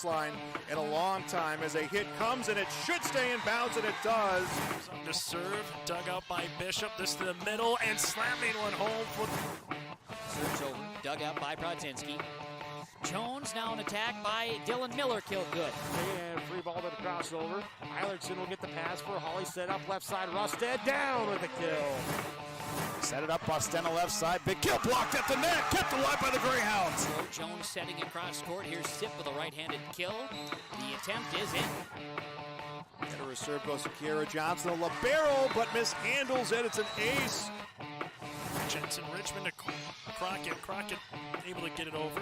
cross line in a long time as a hit comes, and it should stay in bounds, and it does. To serve, dug out by Bishop. This to the middle, and slamming one home. Serves over, dug out by Brodzinski. Jones now an attack by Dylan Miller, killed good. And free ball to the crossover. Eilertson will get the pass for Hawley, set up left side. Rusted down with the kill. Set it up, Bostena left side. Big kill blocked at the net. Kept alive by the Greyhounds. So Jones setting across court. Here's Sip with a right-handed kill. The attempt is in. And a reserve goes to Kiera Johnson. A libero, but mishandles it. It's an ace. Jensen Richmond to Crockett. Crockett able to get it over.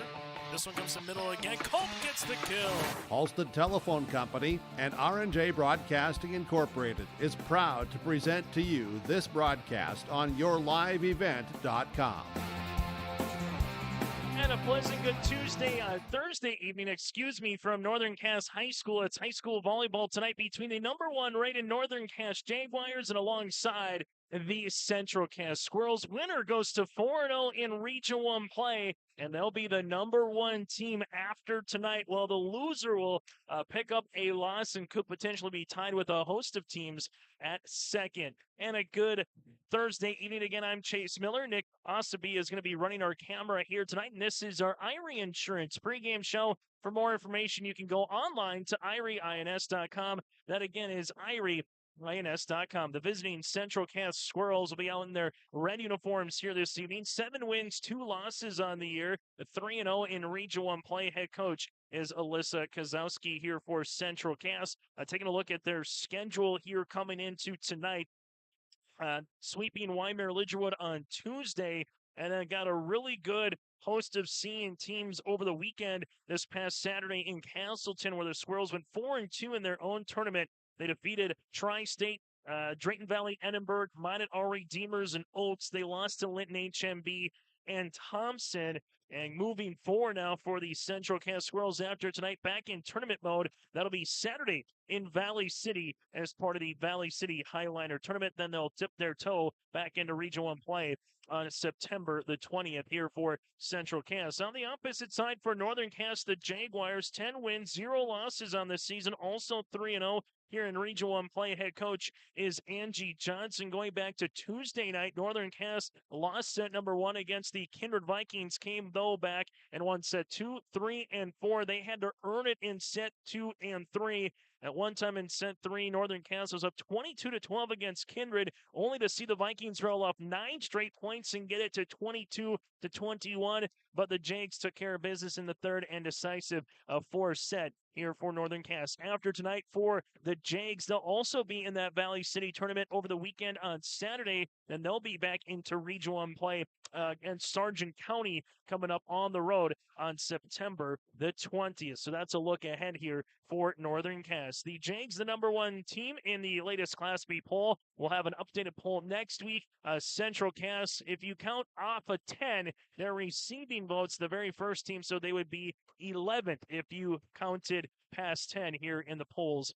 This one comes to the middle again. Cope gets the kill. Halsted Telephone Company and R&J Broadcasting Incorporated is proud to present to you this broadcast on yourliveevent.com. And a pleasant good Thursday evening, from Northern Cass High School. It's high school volleyball tonight between the number one rated Northern Cass Jaguars and alongside the Central Cass Squirrels. Winner goes to 4-0 in Region 1 play, and they'll be the number one team after tonight, while the loser will pick up a loss and could potentially be tied with a host of teams at second. And a good Thursday evening again. I'm Chase Miller. Nick Osaby is going to be running our camera here tonight, and this is our Irie Insurance pregame show. For more information, you can go online to IrieINS.com. That again is IrieINS.com. The visiting Central Cass Squirrels will be out in their red uniforms here this evening. 7 wins, 2 losses on the year. 3-0 in Region 1 play. Head coach is Alyssa Kozowski here for Central Cass. Taking a look at their schedule here coming into tonight. Sweeping Wymer Lidgerwood on Tuesday, and then got a really good host of seeing teams over the weekend this past Saturday in Castleton, where the Squirrels went 4-2 in their own tournament. They defeated Tri-State, Drayton Valley, Edinburgh, Minot Ari, Deemers, and Oates. They lost to Linton HMB and Thompson. And moving forward now for the Central Cass Squirrels after tonight, back in tournament mode. That'll be Saturday in Valley City as part of the Valley City Highliner tournament. Then they'll dip their toe back into Region 1 play on September the 20th here for Central Cass. On the opposite side for Northern Cass, the Jaguars, 10 wins, 0 losses on the season, also 3-0. Here in Region 1 play, head coach is Angie Johnson. Going back to Tuesday night, Northern Cass lost set number 1 against the Kindred Vikings, came though back and won set 2, 3, and 4. They had to earn it in set 2 and 3. At one time in set 3, Northern Cass was up 22-12 against Kindred, only to see the Vikings roll off 9 straight points and get it to 22-21. But the Jags took care of business in the third and decisive 4th set here for Northern Cass. After tonight for the Jags, they'll also be in that Valley City tournament over the weekend on Saturday. Then they'll be back into Region 1 play against Sargent County coming up on the road on September the 20th. So that's a look ahead here for Northern Cass. The Jags, the number one team in the latest Class B poll. We'll have an updated poll next week. Central Cass, if you count off a 10, they're receiving votes, the very first team, so they would be 11th if you counted past 10 here in the polls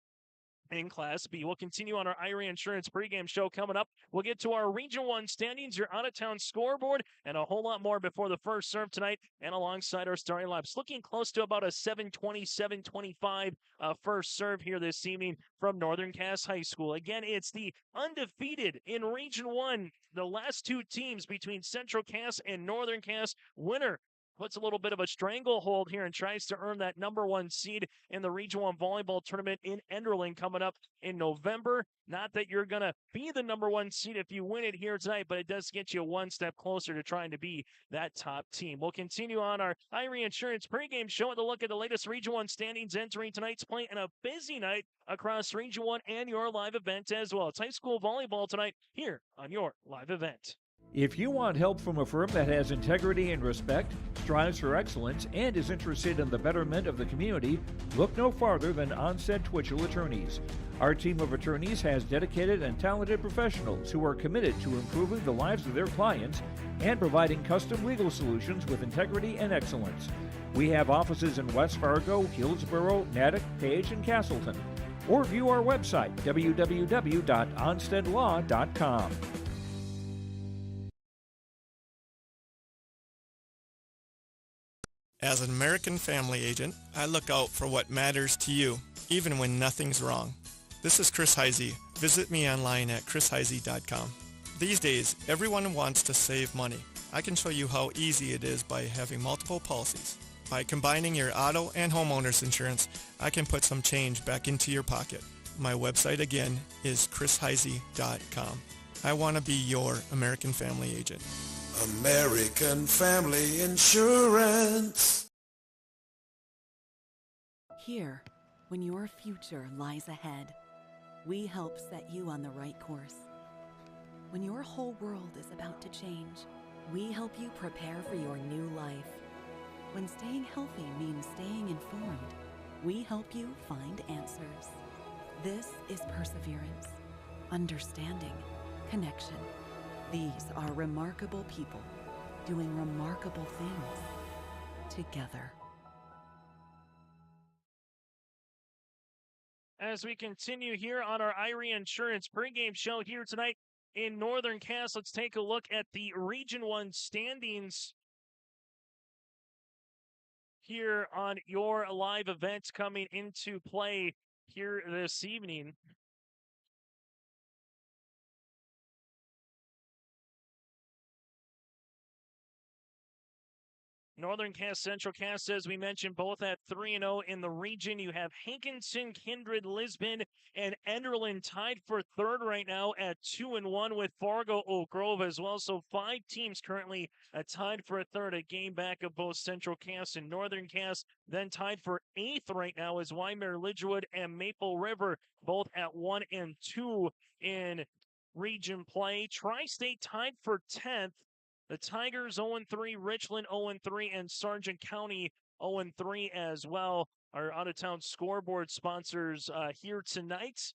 in Class B. We'll continue on our Irie Insurance pregame show coming up. We'll get to our Region 1 standings, your out-of-town scoreboard, and a whole lot more before the first serve tonight and alongside our starting lineups. Looking close to about a 7:20, 7:25 first serve here this evening from Northern Cass High School. Again, it's the undefeated in Region 1. The last 2 teams between Central Cass and Northern Cass. Winner puts a little bit of a stranglehold here and tries to earn that number 1 seed in the Region 1 volleyball tournament in Enderling coming up in November. Not that you're going to be the number 1 seed if you win it here tonight, but it does get you one step closer to trying to be that top team. We'll continue on our Irie Insurance pregame show with a look at the latest Region 1 standings entering tonight's play and a busy night across Region 1 and your live event as well. It's high school volleyball tonight here on your live event. If you want help from a firm that has integrity and respect, strives for excellence, and is interested in the betterment of the community, look no farther than Onstead Twitchell Attorneys. Our team of attorneys has dedicated and talented professionals who are committed to improving the lives of their clients and providing custom legal solutions with integrity and excellence. We have offices in West Fargo, Hillsborough, Natick, Page, and Castleton. Or view our website, www.onsteadlaw.com. As an American Family agent, I look out for what matters to you, even when nothing's wrong. This is Chris Heisey. Visit me online at chrisheisey.com. These days, everyone wants to save money. I can show you how easy it is by having multiple policies. By combining your auto and homeowner's insurance, I can put some change back into your pocket. My website again is chrisheisey.com. I want to be your American Family agent. American Family Insurance. Here, when your future lies ahead, we help set you on the right course. When your whole world is about to change, we help you prepare for your new life. When staying healthy means staying informed, we help you find answers. This is perseverance, understanding, connection. These are remarkable people doing remarkable things together. As we continue here on our Irie Insurance pregame show here tonight in Northern Cass, let's take a look at the Region 1 standings here on your live event coming into play here this evening. Northern Cass, Central Cass, as we mentioned, both at 3-0 in the region. You have Hankinson, Kindred, Lisbon, and Enderlin tied for third right now at 2-1 with Fargo, Oak Grove as well. So 5 teams currently tied for a third, a game back of both Central Cass and Northern Cass. Then tied for 8th right now is Wymer, Lidgewood, and Maple River, both at 1 and 2 in region play. Tri-State tied for 10th. The Tigers 0-3, Richland 0-3, and Sargent County 0-3 as well. Our out-of-town scoreboard sponsors here tonight,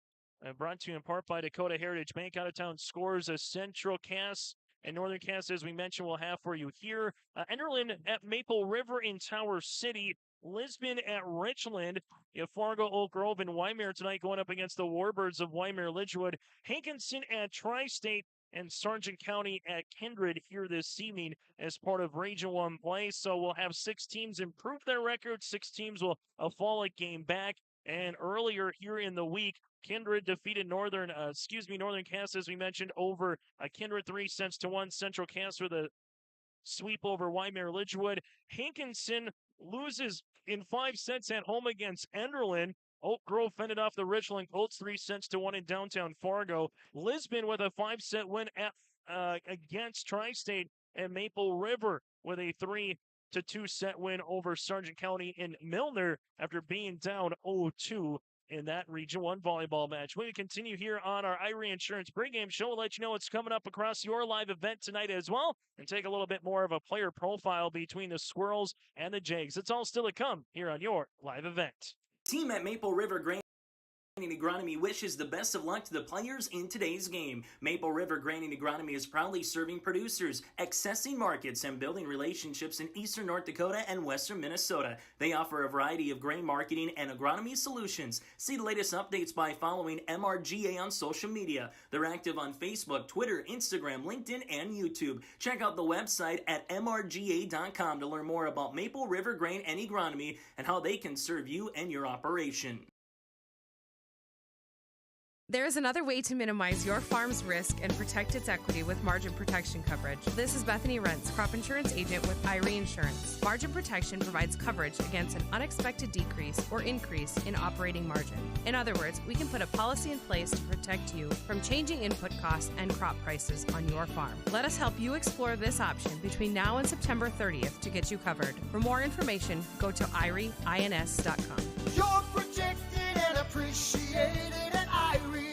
brought to you in part by Dakota Heritage Bank. Out-of-town scores as Central Cass and Northern Cass, as we mentioned, we'll have for you here. Enderlin at Maple River in Tower City. Lisbon at Richland. You have Fargo, Oak Grove, and Wymer tonight going up against the Warbirds of Wymer, Lidgewood. Hankinson at Tri-State. And Sargent County at Kindred here this evening as part of Region 1 play. So we'll have 6 teams improve their record. 6 teams will fall a game back. And earlier here in the week, Kindred defeated Northern Cass, as we mentioned, over Kindred 3-1. Central Cass with a sweep over Wymer Lidgewood. Hankinson loses in 5 sets at home against Enderlin. Oak Grove fended off the Richland Colts 3-1 in downtown Fargo. Lisbon with a 5-set win against Tri-State, and Maple River with a 3-2 set win over Sargent County in Milner after being down 0-2 in that Region 1 volleyball match. We continue here on our Irie Insurance pregame show. We'll let you know what's coming up across your live event tonight as well, and take a little bit more of a player profile between the Squirrels and the Jags. It's all still to come here on your live event. Team at Maple River Grain and Agronomy wishes the best of luck to the players in today's game. Maple River Grain and Agronomy is proudly serving producers, accessing markets, and building relationships in eastern North Dakota and western Minnesota. They offer a variety of grain marketing and agronomy solutions. See the latest updates by following MRGA on social media. They're active on Facebook, Twitter, Instagram, LinkedIn, and YouTube. Check out the website at mrga.com to learn more about Maple River Grain and Agronomy and how they can serve you and your operation. There is another way to minimize your farm's risk and protect its equity with margin protection coverage. This is Bethany Rentz, crop insurance agent with Irie Insurance. Margin protection provides coverage against an unexpected decrease or increase in operating margin. In other words, we can put a policy in place to protect you from changing input costs and crop prices on your farm. Let us help you explore this option between now and September 30th to get you covered. For more information, go to irieins.com. You're protected and appreciated at Irie.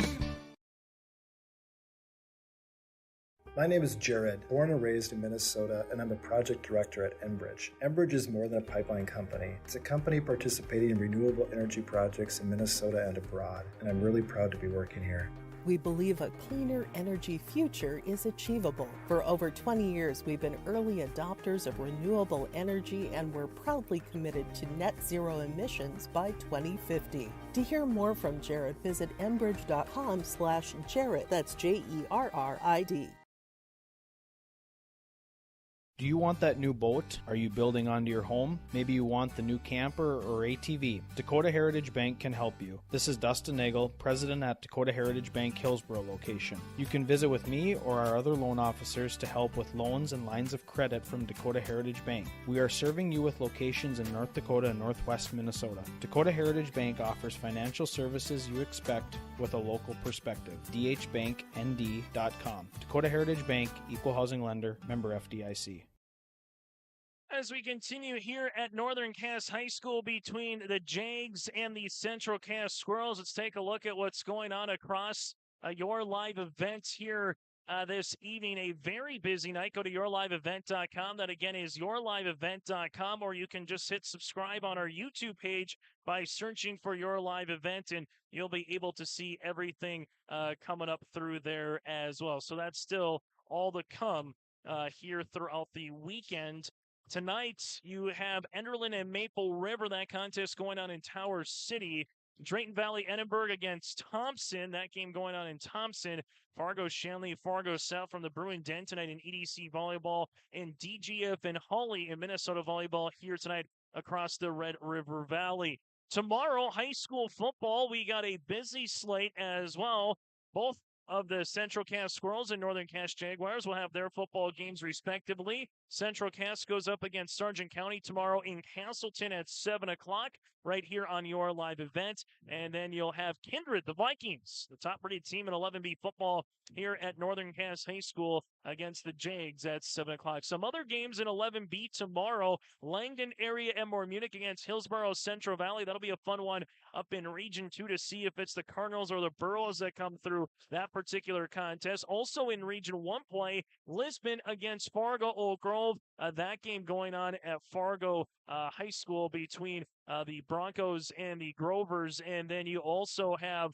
My name is Jared, born and raised in Minnesota, and I'm a project director at Enbridge. Enbridge is more than a pipeline company. It's a company participating in renewable energy projects in Minnesota and abroad, and I'm really proud to be working here. We believe a cleaner energy future is achievable. For over 20 years, we've been early adopters of renewable energy, and we're proudly committed to net zero emissions by 2050. To hear more from Jared, visit enbridge.com/Jared. That's Jerrid. Do you want that new boat? Are you building onto your home? Maybe you want the new camper or ATV. Dakota Heritage Bank can help you. This is Dustin Nagel, president at Dakota Heritage Bank Hillsborough location. You can visit with me or our other loan officers to help with loans and lines of credit from Dakota Heritage Bank. We are serving you with locations in North Dakota and Northwest Minnesota. Dakota Heritage Bank offers financial services you expect with a local perspective. dhbanknd.com. Dakota Heritage Bank, Equal Housing Lender, member FDIC. As we continue here at Northern Cass High School between the Jags and the Central Cass Squirrels, let's take a look at what's going on across your live events here this evening. A very busy night. Go to yourliveevent.com. That again is yourliveevent.com, or you can just hit subscribe on our YouTube page by searching for Your Live Event, and you'll be able to see everything coming up through there as well. So that's still all to come here throughout the weekend. Tonight, you have Enderlin and Maple River, that contest going on in Tower City. Drayton Valley Edinburgh against Thompson, that game going on in Thompson. Fargo Shanley, Fargo South from the Bruin Den tonight in EDC Volleyball. And DGF and Hawley in Minnesota Volleyball here tonight across the Red River Valley. Tomorrow, high school football, we got a busy slate as well. Both of the Central Cass Squirrels and Northern Cass Jaguars will have their football games respectively. Central Cass goes up against Sargent County tomorrow in Castleton at 7 o'clock right here on Your Live Event. And then you'll have Kindred, the Vikings, the top-rated team in 11B football here at Northern Cass High School against the Jags at 7 o'clock. Some other games in 11B tomorrow. Langdon area and Munich against Hillsborough Central Valley. That'll be a fun one up in Region 2 to see if it's the Cardinals or the Burros that come through that particular contest. Also in Region 1 play, Lisbon against Fargo Oak Grove. That game going on at Fargo High School between the Broncos and the Grovers. And then you also have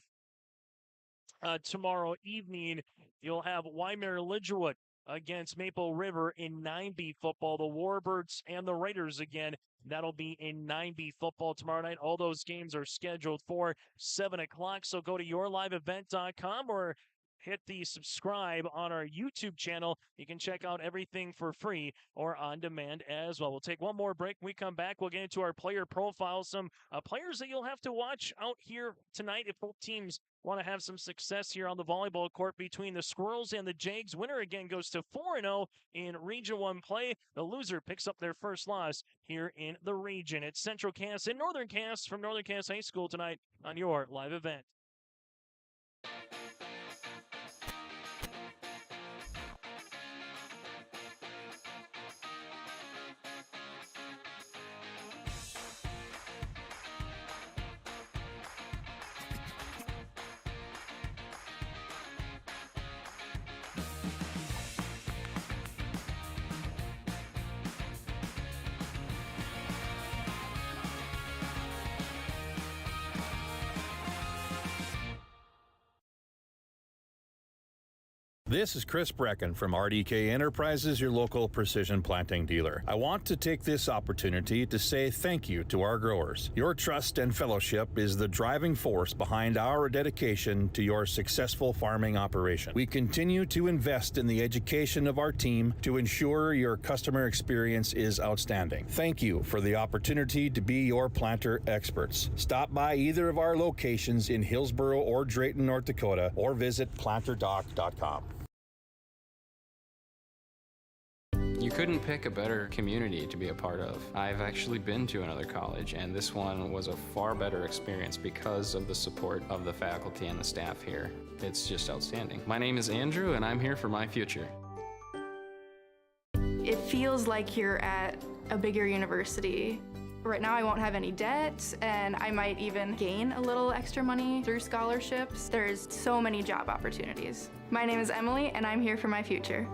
tomorrow evening, you'll have Wymer Lidgerwood against Maple River in 9B football. The Warbirds and the Raiders again. That'll be in 9B football tomorrow night. All those games are scheduled for 7 o'clock. So go to yourliveevent.com or hit the subscribe on our YouTube channel. You can check out everything for free or on demand as well. We'll take one more break. When we come back, we'll get into our player profiles. Some players that you'll have to watch out here tonight if both teams want to have some success here on the volleyball court between the Squirrels and the Jags. Winner again goes to 4-0 in Region 1 play. The loser picks up their first loss here in the region. It's Central Cass and Northern Cass from Northern Cass High School tonight on Your Live Event. This is Chris Brecken from RDK Enterprises, your local precision planting dealer. I want to take this opportunity to say thank you to our growers. Your trust and fellowship is the driving force behind our dedication to your successful farming operation. We continue to invest in the education of our team to ensure your customer experience is outstanding. Thank you for the opportunity to be your planter experts. Stop by either of our locations in Hillsborough or Drayton, North Dakota, or visit planterdoc.com. You couldn't pick a better community to be a part of. I've actually been to another college, and this one was a far better experience because of the support of the faculty and the staff here. It's just outstanding. My name is Andrew, and I'm here for my future. It feels like you're at a bigger university. Right now I won't have any debt, and I might even gain a little extra money through scholarships. There's so many job opportunities. My name is Emily, and I'm here for my future.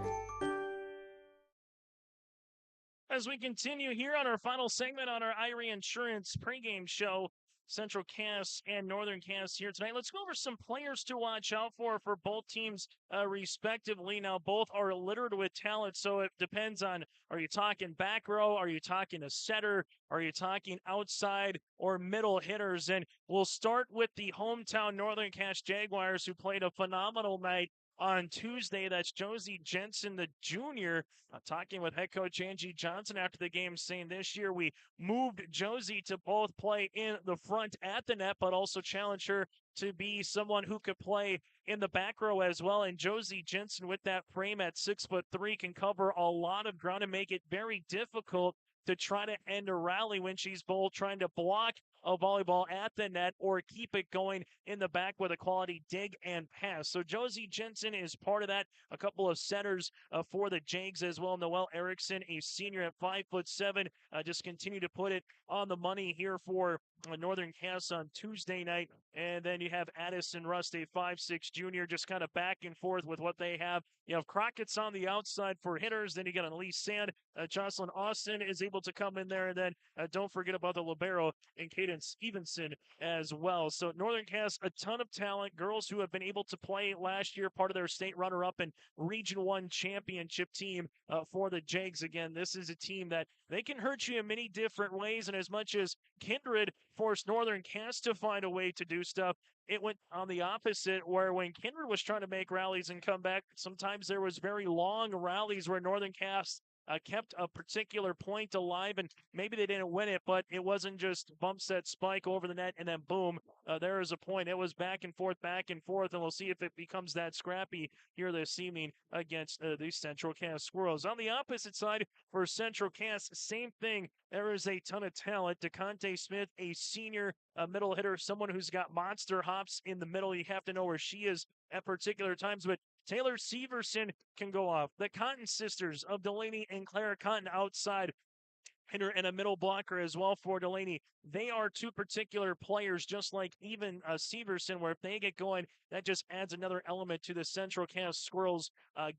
As we continue here on our final segment on our IRE Insurance pregame show, Central Cass and Northern Cass here tonight. Let's go over some players to watch out for both teams respectively. Now, both are littered with talent, so it depends on, are you talking back row? Are you talking a setter? Are you talking outside or middle hitters? And we'll start with the hometown Northern Cass Jaguars, who played a phenomenal night on Tuesday. That's Josie Jensen, the junior, talking with head coach Angie Johnson after the game, saying this year we moved Josie to both play in the front at the net, but also challenge her to be someone who could play in the back row as well. And Josie Jensen, with that frame at 6'3", can cover a lot of ground and make it very difficult to try to end a rally when she's both trying to block a volleyball at the net or keep it going in the back with a quality dig and pass. So Josie Jensen is part of that. A couple of centers for the Jags as well. Noelle Erickson, a senior at 5'7", just continue to put it on the money here for Northern Cass on Tuesday night. And then you have Addison Rust, a 5'6" junior, just kind of back and forth with what they have. You have Crockett's on the outside for hitters. Then you got Elise Sand. Jocelyn Austin is able to come in there. And then don't forget about the libero and Caden Stevenson as well. So Northern Cass, a ton of talent. Girls who have been able to play last year, part of their state runner-up and Region 1 championship team for the Jags. Again, this is a team that they can hurt you in many different ways. And as much as Kindred forced Northern Cass to find a way to do stuff, it went on the opposite, where when Kindred was trying to make rallies and come back, sometimes there was very long rallies where Northern Cass kept a particular point alive, and maybe they didn't win it, but it wasn't just bump set spike over the net and then boom, there is a point. It was back and forth, and we'll see if it becomes that scrappy here this evening against the Central Cass Squirrels. On the opposite side for Central Cass, same thing. There is a ton of talent. DeConte Smith, a senior middle hitter, someone who's got monster hops in the middle. You have to know where she is at particular times, but Taylor Severson can go off. The Cotton sisters of Delaney and Clara Cotton outside hitter and a middle blocker as well for Delaney. They are two particular players, just like even Severson, where if they get going, that just adds another element to the Central Cass Squirrels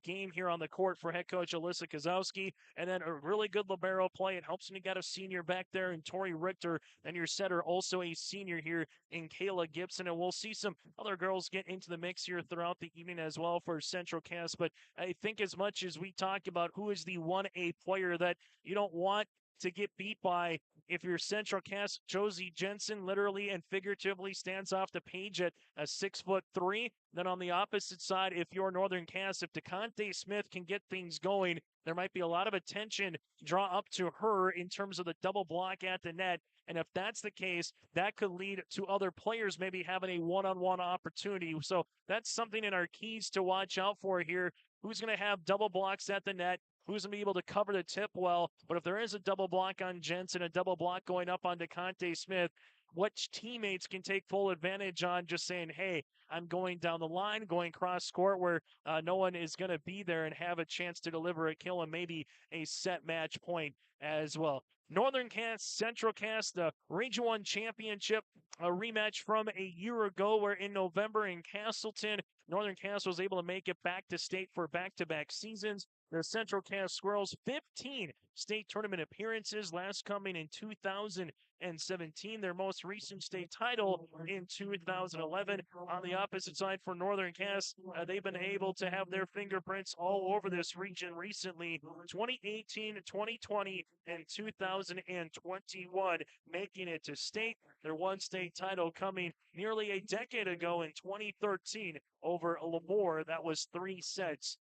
game here on the court for head coach Alyssa Kozowski. And then a really good libero play. It helps when you got a senior back there in Tori Richter, and your setter also a senior here in Kayla Gibson. And we'll see some other girls get into the mix here throughout the evening as well for Central Cass. But I think as much as we talk about who is the 1A player that you don't want to get beat by, if you're Central Cass, Josie Jensen literally and figuratively stands off the page at a 6'3". Then on the opposite side, if you're Northern Cass, if DeConte Smith can get things going, there might be a lot of attention draw up to her in terms of the double block at the net. And if that's the case, that could lead to other players maybe having a one-on-one opportunity. So that's something in our keys to watch out for here. Who's going to have double blocks at the net? Who's going to be able to cover the tip well? But if there is a double block on Jensen, a double block going up on DeConte Smith, what teammates can take full advantage on just saying, hey, I'm going down the line, going cross court where no one is going to be there, and have a chance to deliver a kill and maybe a set match point as well. Northern Cass, Central Cass, the Region 1 Championship, a rematch from a year ago where in November in Castleton, Northern Cass was able to make it back to state for back-to-back seasons. The Central Cass Squirrels, 15 state tournament appearances, last coming in 2017. Their most recent state title in 2011. On the opposite side for Northern Cass, they've been able to have their fingerprints all over this region recently. 2018, 2020, and 2021, making it to state. Their one state title coming nearly a decade ago in 2013 over Lemoore. That was 3-1.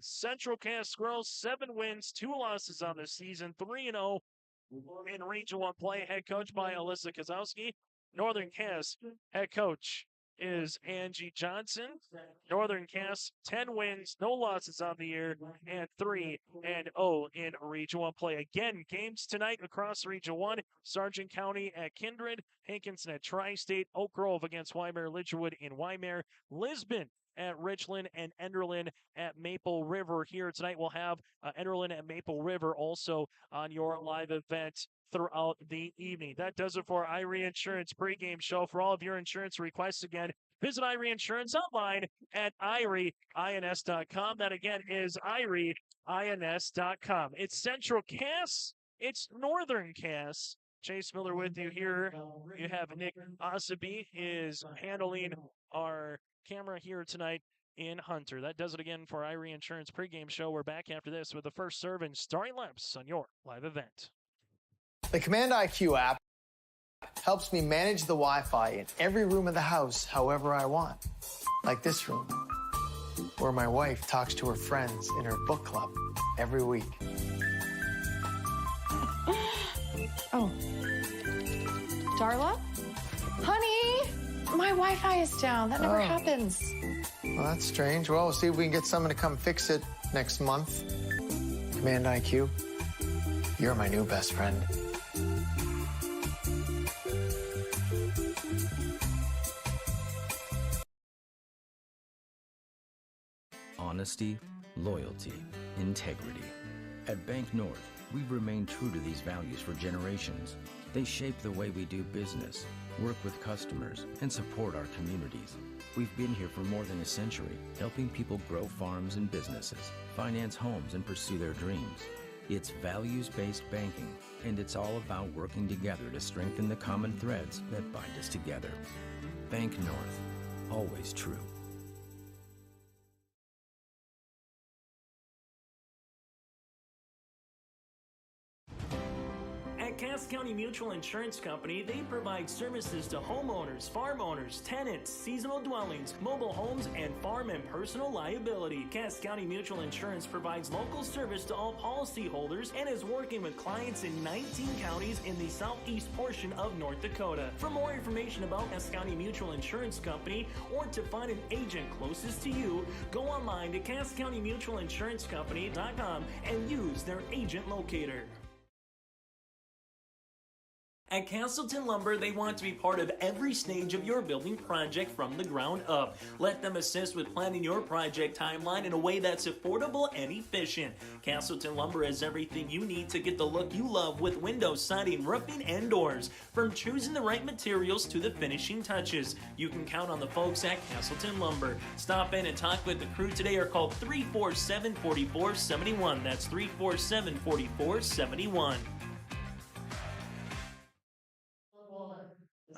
Central Cass Squirrels, 7 wins, 2 losses on the season, 3-0 in Region 1 play, head coach by Alyssa Kozowski. Northern Cass head coach is Angie Johnson. Northern Cass, 10 wins, no losses on the year, and 3-0 in Region 1 play. Again, games tonight across Region 1. Sargent County at Kindred, Hankinson at Tri-State, Oak Grove against Wymer, Lidgerwood in Wymer, Lisbon at Richland, and Enderlin at Maple River. Here tonight we'll have Enderlin at Maple River also on your live event throughout the evening. That does it for IRE Insurance pregame show. For all of your insurance requests, again, visit IRE Insurance online at IREINS.com. That again is IREINS.com. It's Central Cass. It's Northern Cass. Chase Miller with you here. You have Nick Osaby is handling our camera here tonight in Hunter. That does it again for IRE Insurance pregame show. We're back after this with the first serve and starting laps on your live event. The Command IQ app helps me manage the Wi-Fi in every room of the house however I want. Like this room. where my wife talks to her friends in her book club every week. Oh. Darla? Honey! My Wi-Fi is down. That never happens. Well, that's strange. Well, we'll see if we can get someone to come fix it next month. Command IQ, you're my new best friend. Honesty, loyalty, integrity. At Bank North, we've remained true to these values for generations. They shape the way we do business, work with customers, and support our communities. We've been here for more than a century, helping people grow farms and businesses, finance homes, and pursue their dreams. It's values-based banking, and it's all about working together to strengthen the common threads that bind us together. Bank North, always true. At Cass County Mutual Insurance Company, they provide services to homeowners, farm owners, tenants, seasonal dwellings, mobile homes, and farm and personal liability. Cass County Mutual Insurance provides local service to all policyholders and is working with clients in 19 counties in the southeast portion of North Dakota. For more information about Cass County Mutual Insurance Company or to find an agent closest to you, go online to CassCountyMutualInsuranceCompany.com and use their agent locator. At Castleton Lumber, they want to be part of every stage of your building project from the ground up. Let them assist with planning your project timeline in a way that's affordable and efficient. Castleton Lumber has everything you need to get the look you love with windows, siding, roofing, and doors. From choosing the right materials to the finishing touches, you can count on the folks at Castleton Lumber. Stop in and talk with the crew today or call 347-4471. That's 347-4471.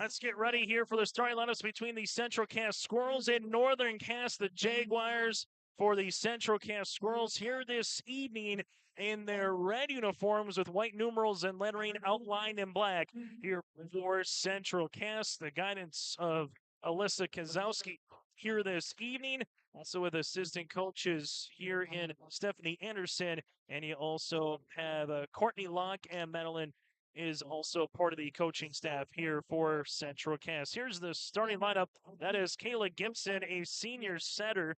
Let's get ready here for the starting lineups between the Central Cass Squirrels and Northern Cass, the Jaguars. For the Central Cass Squirrels here this evening in their red uniforms with white numerals and lettering outlined in black. Here for Central Cass, the guidance of Alyssa Kozowski here this evening. Also with assistant coaches here in Stephanie Anderson. And you also have Courtney Locke and Madeline is also part of the coaching staff here for Central Cass. Here's the starting lineup. That is Kayla Gibson, a senior setter.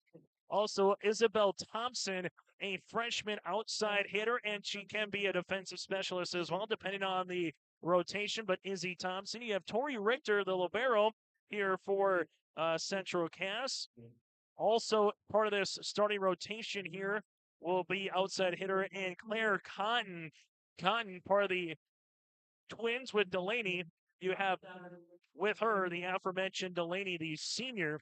Also, Isabel Thompson, a freshman outside hitter, and she can be a defensive specialist as well, depending on the rotation. But Izzy Thompson, you have Tori Richter, the libero, here for Central Cass. Also, part of this starting rotation here will be outside hitter and Claire Cotton. Cotton, part of the Twins with Delaney. You have with her the aforementioned Delaney, the senior.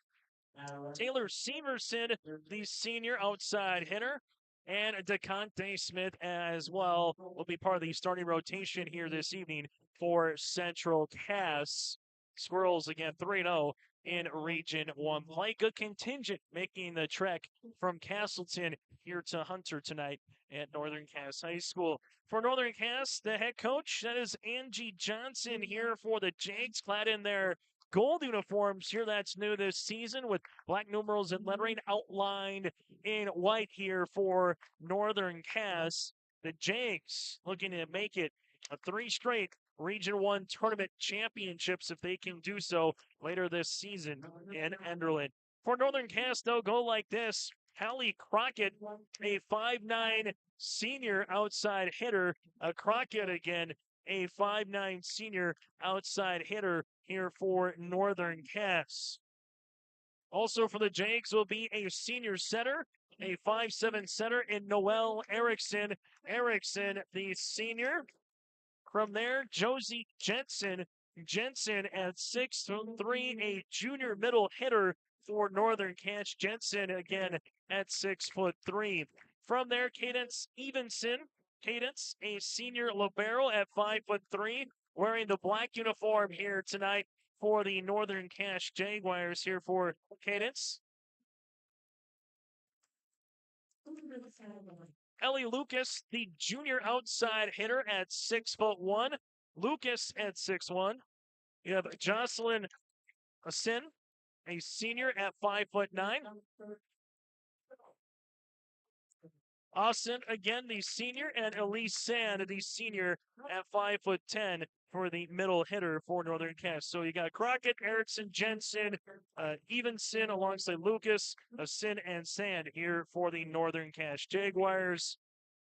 Taylor Severson, the senior outside hitter. And DeConte Smith as well will be part of the starting rotation here this evening for Central Cass. Squirrels again 3-0 in Region 1 play. Good contingent making the trek from Castleton here to Hunter tonight at Northern Cass High School. For Northern Cass, the head coach, that is Angie Johnson here for the Jags, clad in their gold uniforms here. That's new this season with black numerals and lettering outlined in white here for Northern Cass. The Jags looking to make it a 3 straight Region 1 tournament championships if they can do so later this season in Enderlin. For Northern Cass, they'll go like this. Hallie Crockett, a 5'9" senior outside hitter. Crockett again, a 5'9" senior outside hitter here for Northern Cass. Also for the Jags will be a senior setter, a 5'7" setter in Noelle Erickson. Erickson, the senior. From there, Josie Jensen. Jensen at 6'3", a junior middle hitter for Northern Cass. Jensen again at 6'3". From there, Cadence Evenson. Cadence, a senior libero at 5'3", wearing the black uniform here tonight for the Northern Cass Jaguars here for Cadence. Ellie Lucas, the junior outside hitter at 6'1". Lucas at 6'1". You have Jocelyn Asin, a senior at 5'9". Austin, again, the senior, and Elise Sand, the senior, at 5'10" for the middle hitter for Northern Cass. So you got Crockett, Erickson, Jensen, Evenson alongside Lucas, Sin, and Sand here for the Northern Cass Jaguars.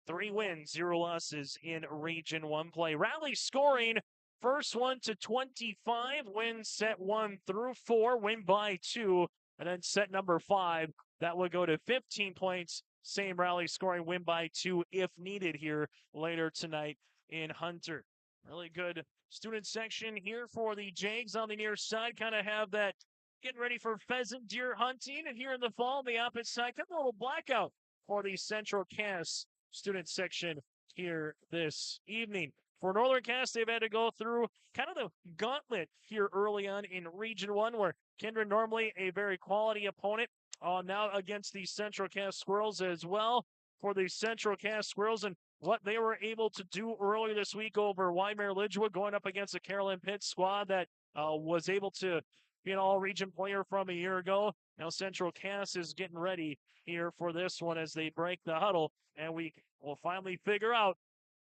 3 wins, 0 losses in Region 1 play. Rally scoring, first one to 25, win set 1 through 4, win by 2, and then set number 5, that would go to 15 points. Same rally scoring, win by 2 if needed here later tonight in Hunter. Really good student section here for the Jags on the near side. Kind of have that getting ready for pheasant deer hunting. And here in the fall, on the opposite side, kind of a little blackout for the Central Cass student section here this evening. For Northern Cass, they've had to go through kind of the gauntlet here early on in Region 1, where Kindred, normally a very quality opponent, now against the Central Cass Squirrels as well. For the Central Cass Squirrels and what they were able to do earlier this week over Waimea Lidgewood, going up against the Carolyn Pitt squad that was able to be an all-region player from a year ago. Now Central Cass is getting ready here for this one as they break the huddle, and we will finally figure out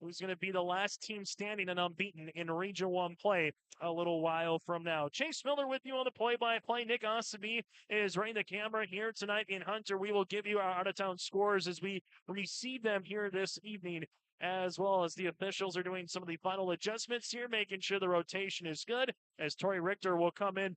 who's going to be the last team standing and unbeaten in Region 1 play a little while from now. Chase Miller with you on the play-by-play. Nick Osaby is running the camera here tonight in Hunter. We will give you our out-of-town scores as we receive them here this evening, as well as the officials are doing some of the final adjustments here, making sure the rotation is good, as Tori Richter will come in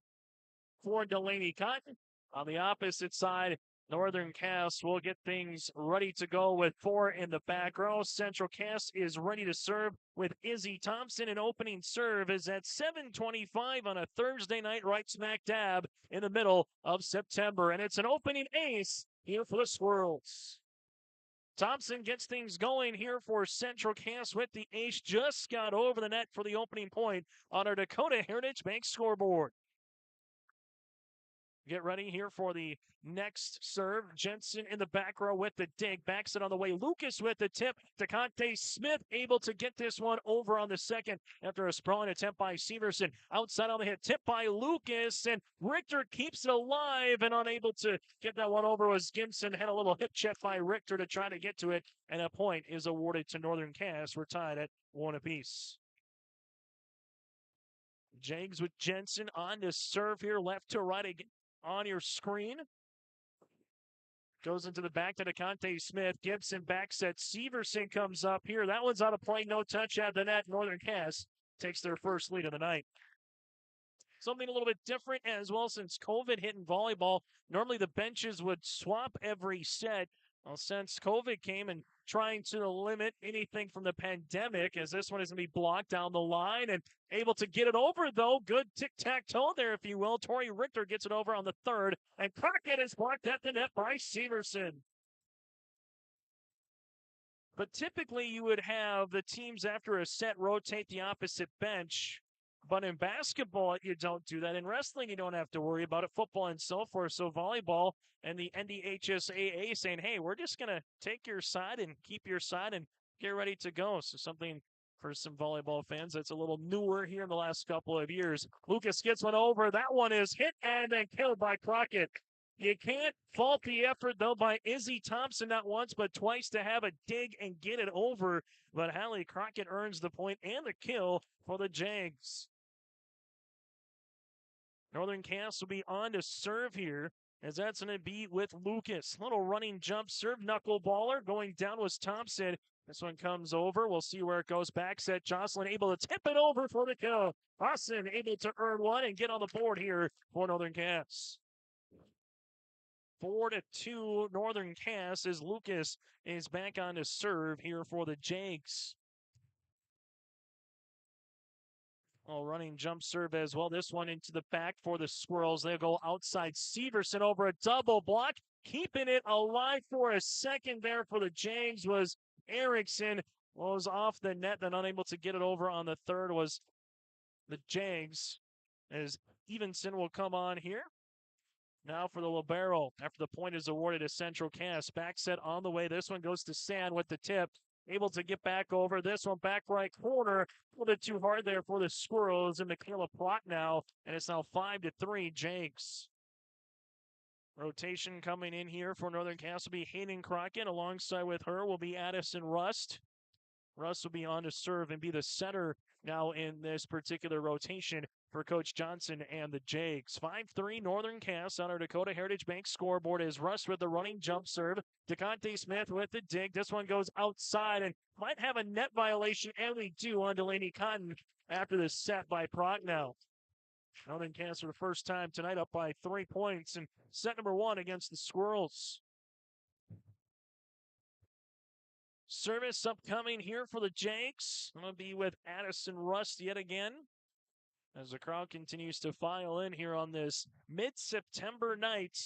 for Delaney Cotton. On the opposite side, Northern Cass will get things ready to go with 4 in the back row. Central Cass is ready to serve with Izzy Thompson. An opening serve is at 7:25 on a Thursday night, right smack dab in the middle of September. And it's an opening ace here for the Squirrels. Thompson gets things going here for Central Cass with the ace. Just got over the net for the opening point on our Dakota Heritage Bank scoreboard. Get ready here for the next serve. Jensen in the back row with the dig. Backs it on the way. Lucas with the tip. DeConte Smith able to get this one over on the second after a sprawling attempt by Severson. Outside on the hit. Tip by Lucas. And Richter keeps it alive and unable to get that one over was Gibson. Had a little hip check by Richter to try to get to it. And a point is awarded to Northern Cass. We're tied at 1 apiece. Jags with Jensen on to serve here. Left to right again. On your screen. Goes into the back to DeConte Smith. Gibson back set. Severson comes up here. That one's out of play. No touch at the net. Northern Cass takes their first lead of the night. Something a little bit different as well since COVID hit in volleyball. Normally the benches would swap every set. Well, since COVID came and trying to limit anything from the pandemic, as this one is going to be blocked down the line and able to get it over, though. Good tic-tac-toe there, if you will. Tori Richter gets it over on the third, and Crockett is blocked at the net by Severson. But typically you would have the teams after a set rotate the opposite bench. But in basketball, you don't do that. In wrestling, you don't have to worry about it. Football and so forth. So volleyball and the NDHSAA saying, hey, we're just going to take your side and keep your side and get ready to go. So something for some volleyball fans that's a little newer here in the last couple of years. Lucas gets one over. That one is hit and then killed by Crockett. You can't fault the effort, though, by Izzy Thompson, not once but twice, to have a dig and get it over. But Hallie Crockett earns the point and the kill for the Jags. Northern Cass will be on to serve here, as that's going to be with Lucas. Little running jump serve, knuckleballer. Going down was Thompson. This one comes over. We'll see where it goes. Back set. Jocelyn able to tip it over for the kill. Austin able to earn one and get on the board here for Northern Cass. 4-2 Northern Cass as Lucas is back on to serve here for the Jags. Oh, running jump serve as well. This one into the back for the Squirrels. They'll go outside. Severson over a double block. Keeping it alive for a second there for the Jags was Erickson. Was off the net, then unable to get it over on the third was the Jags. As Evenson will come on here. Now for the libero. After the point is awarded to Central Cass. Back set on the way. This one goes to Sand with the tip. Able to get back over. This one back right corner. A little bit too hard there for the Squirrels and Michaela Plott now. And it's now 5-3 Jags. Rotation coming in here for Northern Cass will be Hayden Crockett. Alongside with her will be Addison Rust. Rust will be on to serve and be the center now in this particular rotation for Coach Johnson and the Jags. 5-3 Northern Cass on our Dakota Heritage Bank scoreboard is Rust with the running jump serve. DeConte Smith with the dig. This one goes outside and might have a net violation, and we do on Delaney Cotton after this set by Prochnow. Northern Cass for the first time tonight up by 3 points in set number 1 against the Squirrels. Service upcoming here for the Jags. Going to be with Addison Rust yet again as the crowd continues to file in here on this mid-September night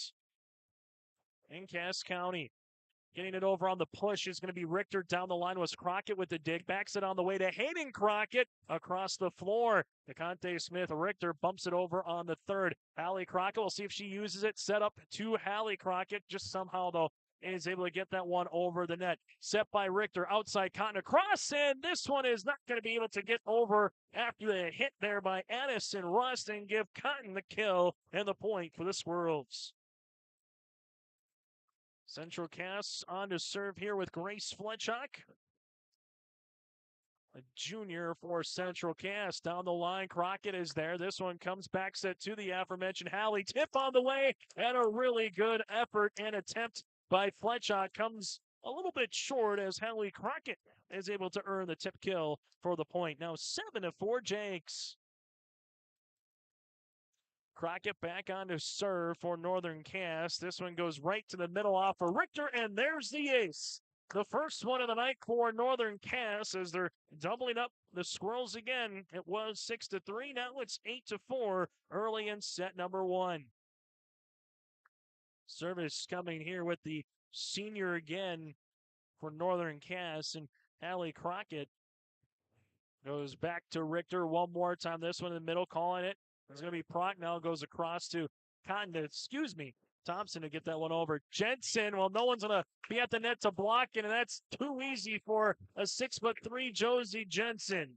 in Cass County. Getting it over on the push is going to be Richter. Down the line was Crockett with the dig. Backs it on the way to Hayden Crockett across the floor. DeConte Smith, Richter bumps it over on the third. Hallie Crockett, we'll see if she uses it. Set up to Hallie Crockett. Just somehow, though, is able to get that one over the net. Set by Richter. Outside Cotton across, and this one is not going to be able to get over after the hit there by Addison Rust and give Cotton the kill and the point for the Squirrels. Central Cass on to serve here with Grace Fletchock, a junior for Central Cass. Down the line, Crockett is there. This one comes back set to the aforementioned Hallie. Tip on the way, and a really good effort and attempt by Fletchock comes a little bit short as Hallie Crockett is able to earn the tip kill for the point. Now 7-4 Jags. Crockett back on to serve for Northern Cass. This one goes right to the middle off for Richter, and there's the ace. The first one of the night for Northern Cass as they're doubling up the Squirrels again. It was 6-3. Now it's 8-4 early in set number 1. Service coming here with the senior again for Northern Cass, and Hallie Crockett goes back to Richter one more time. This one in the middle, calling it. It's going to be Prochnow, goes across to Thompson to get that one over. Jensen, well, no one's going to be at the net to block it, and that's too easy for a 6'3" Josie Jensen.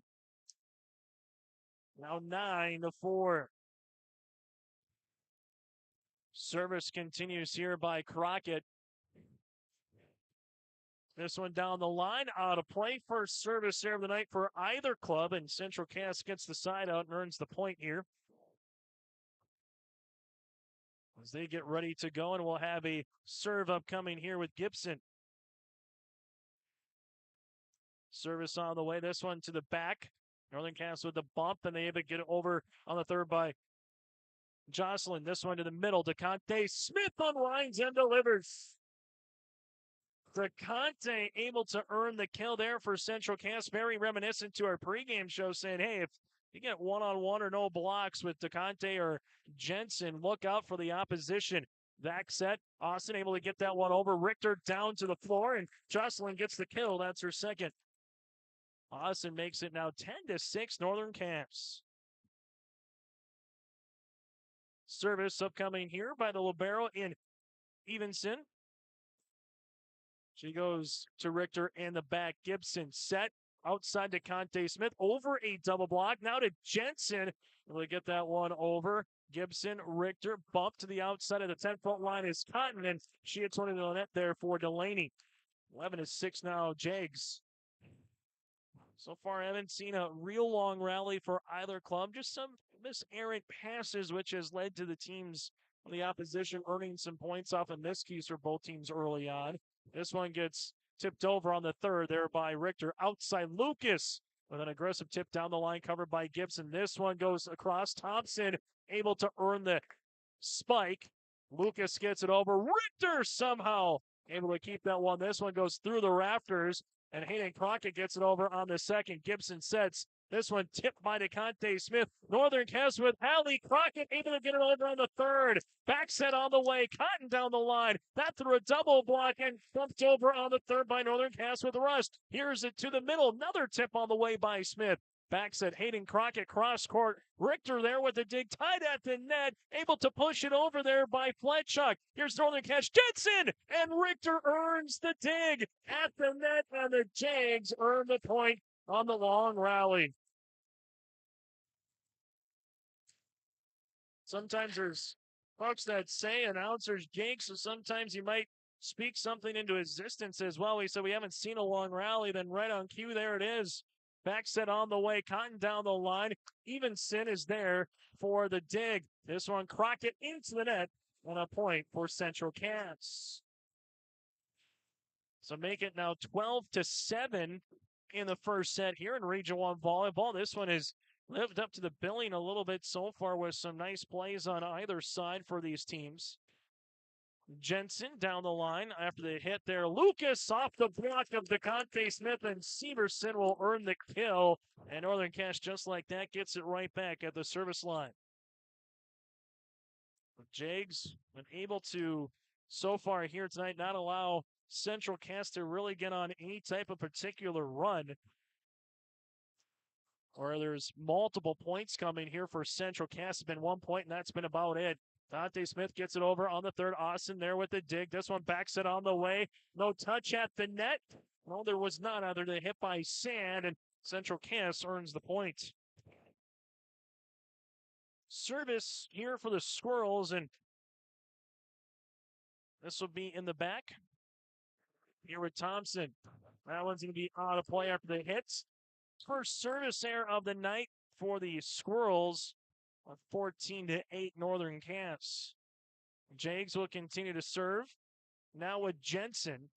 Now 9-4. Service continues here by Crockett. This one down the line, out of play. First service serve of the night for either club, and Central Cass gets the side out and earns the point here. As they get ready to go, and we'll have a serve upcoming here with Gibson. Service on the way. This one to the back. Northern Cass with the bump, and they able to get it over on the third by Jocelyn. This one to the middle. DeConte Smith unwinds and delivers. DeConte able to earn the kill there for Central Cass. Very reminiscent to our pregame show, saying, hey, if you get one-on-one or no blocks with DeConte or Jensen, look out for the opposition. Back set, Austin able to get that one over. Richter down to the floor, and Jocelyn gets the kill. That's her second. Austin makes it now 10-6 Northern Cass. Service upcoming here by the libero in Evenson. She goes to Richter in the back. Gibson set outside to Conte Smith over a double block. Now to Jensen. Able to get that one over. Gibson, Richter, bump to the outside of the 10-foot line is Cotton, and she hits one into the net there for Delaney. 11-6 now, Jags. So far, I haven't seen a real long rally for either club. Just some miserrant passes, which has led to the teams on the opposition earning some points off of miscues for both teams early on. This one gets tipped over on the third there by Richter. Outside Lucas with an aggressive tip down the line covered by Gibson. This one goes across. Thompson able to earn the spike. Lucas gets it over. Richter somehow able to keep that one. This one goes through the rafters, and Hayden Crockett gets it over on the second. Gibson sets. This one tipped by DeConte Smith. Northern Cass with Hallie Crockett able to get it over on the third. Back set on the way. Cotton down the line. That through a double block and bumped over on the third by Northern Cass with Rust. Here's it to the middle. Another tip on the way by Smith. Back set Hayden Crockett cross court. Richter there with the dig tied at the net. Able to push it over there by Fletchock. Here's Northern Cass. Jensen! And Richter earns the dig at the net, and the Jags earn the point on the long rally. Sometimes there's folks that say announcers jinx, so sometimes you might speak something into existence as well. We said we haven't seen a long rally, then right on cue, there it is. Back set on the way, Cotton down the line. Evenson is there for the dig. This one, Crockett into the net, and a point for Central Cass. So make it now 12-7 in the first set here in Region 1 volleyball. This one has lived up to the billing a little bit so far with some nice plays on either side for these teams. Jensen down the line after the hit there. Lucas off the block of DeConte Smith, and Severson will earn the kill. And Northern Cass, just like that, gets it right back at the service line. Jags been able to, so far here tonight, not allow Central Cass to really get on any type of particular run, or there's multiple points coming here for Central Cass. It's been 1 point, and that's been about it. Dante Smith gets it over on the third. Austin there with the dig. This one backs it on the way. No touch at the net. Well, there was not, other than hit by Sand, and Central Cass earns the point. Service here for the Squirrels, and this will be in the back. Here with Thompson. That one's going to be out of play after the hits. First service error of the night for the Squirrels. 14-8 Northern Cass. Jags will continue to serve. Now with Jensen.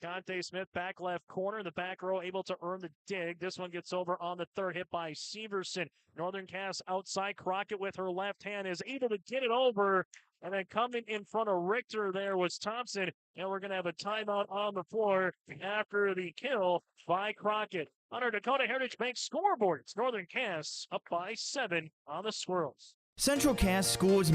Conte Smith back left corner. The back row able to earn the dig. This one gets over on the third, hit by Severson. Northern Cass outside. Crockett with her left hand is able to get it over. And then coming in front of Richter there was Thompson. And we're going to have a timeout on the floor after the kill by Crockett. On our Dakota Heritage Bank scoreboard, it's Northern Cass up by 7 on the Squirrels. Central Cass Schools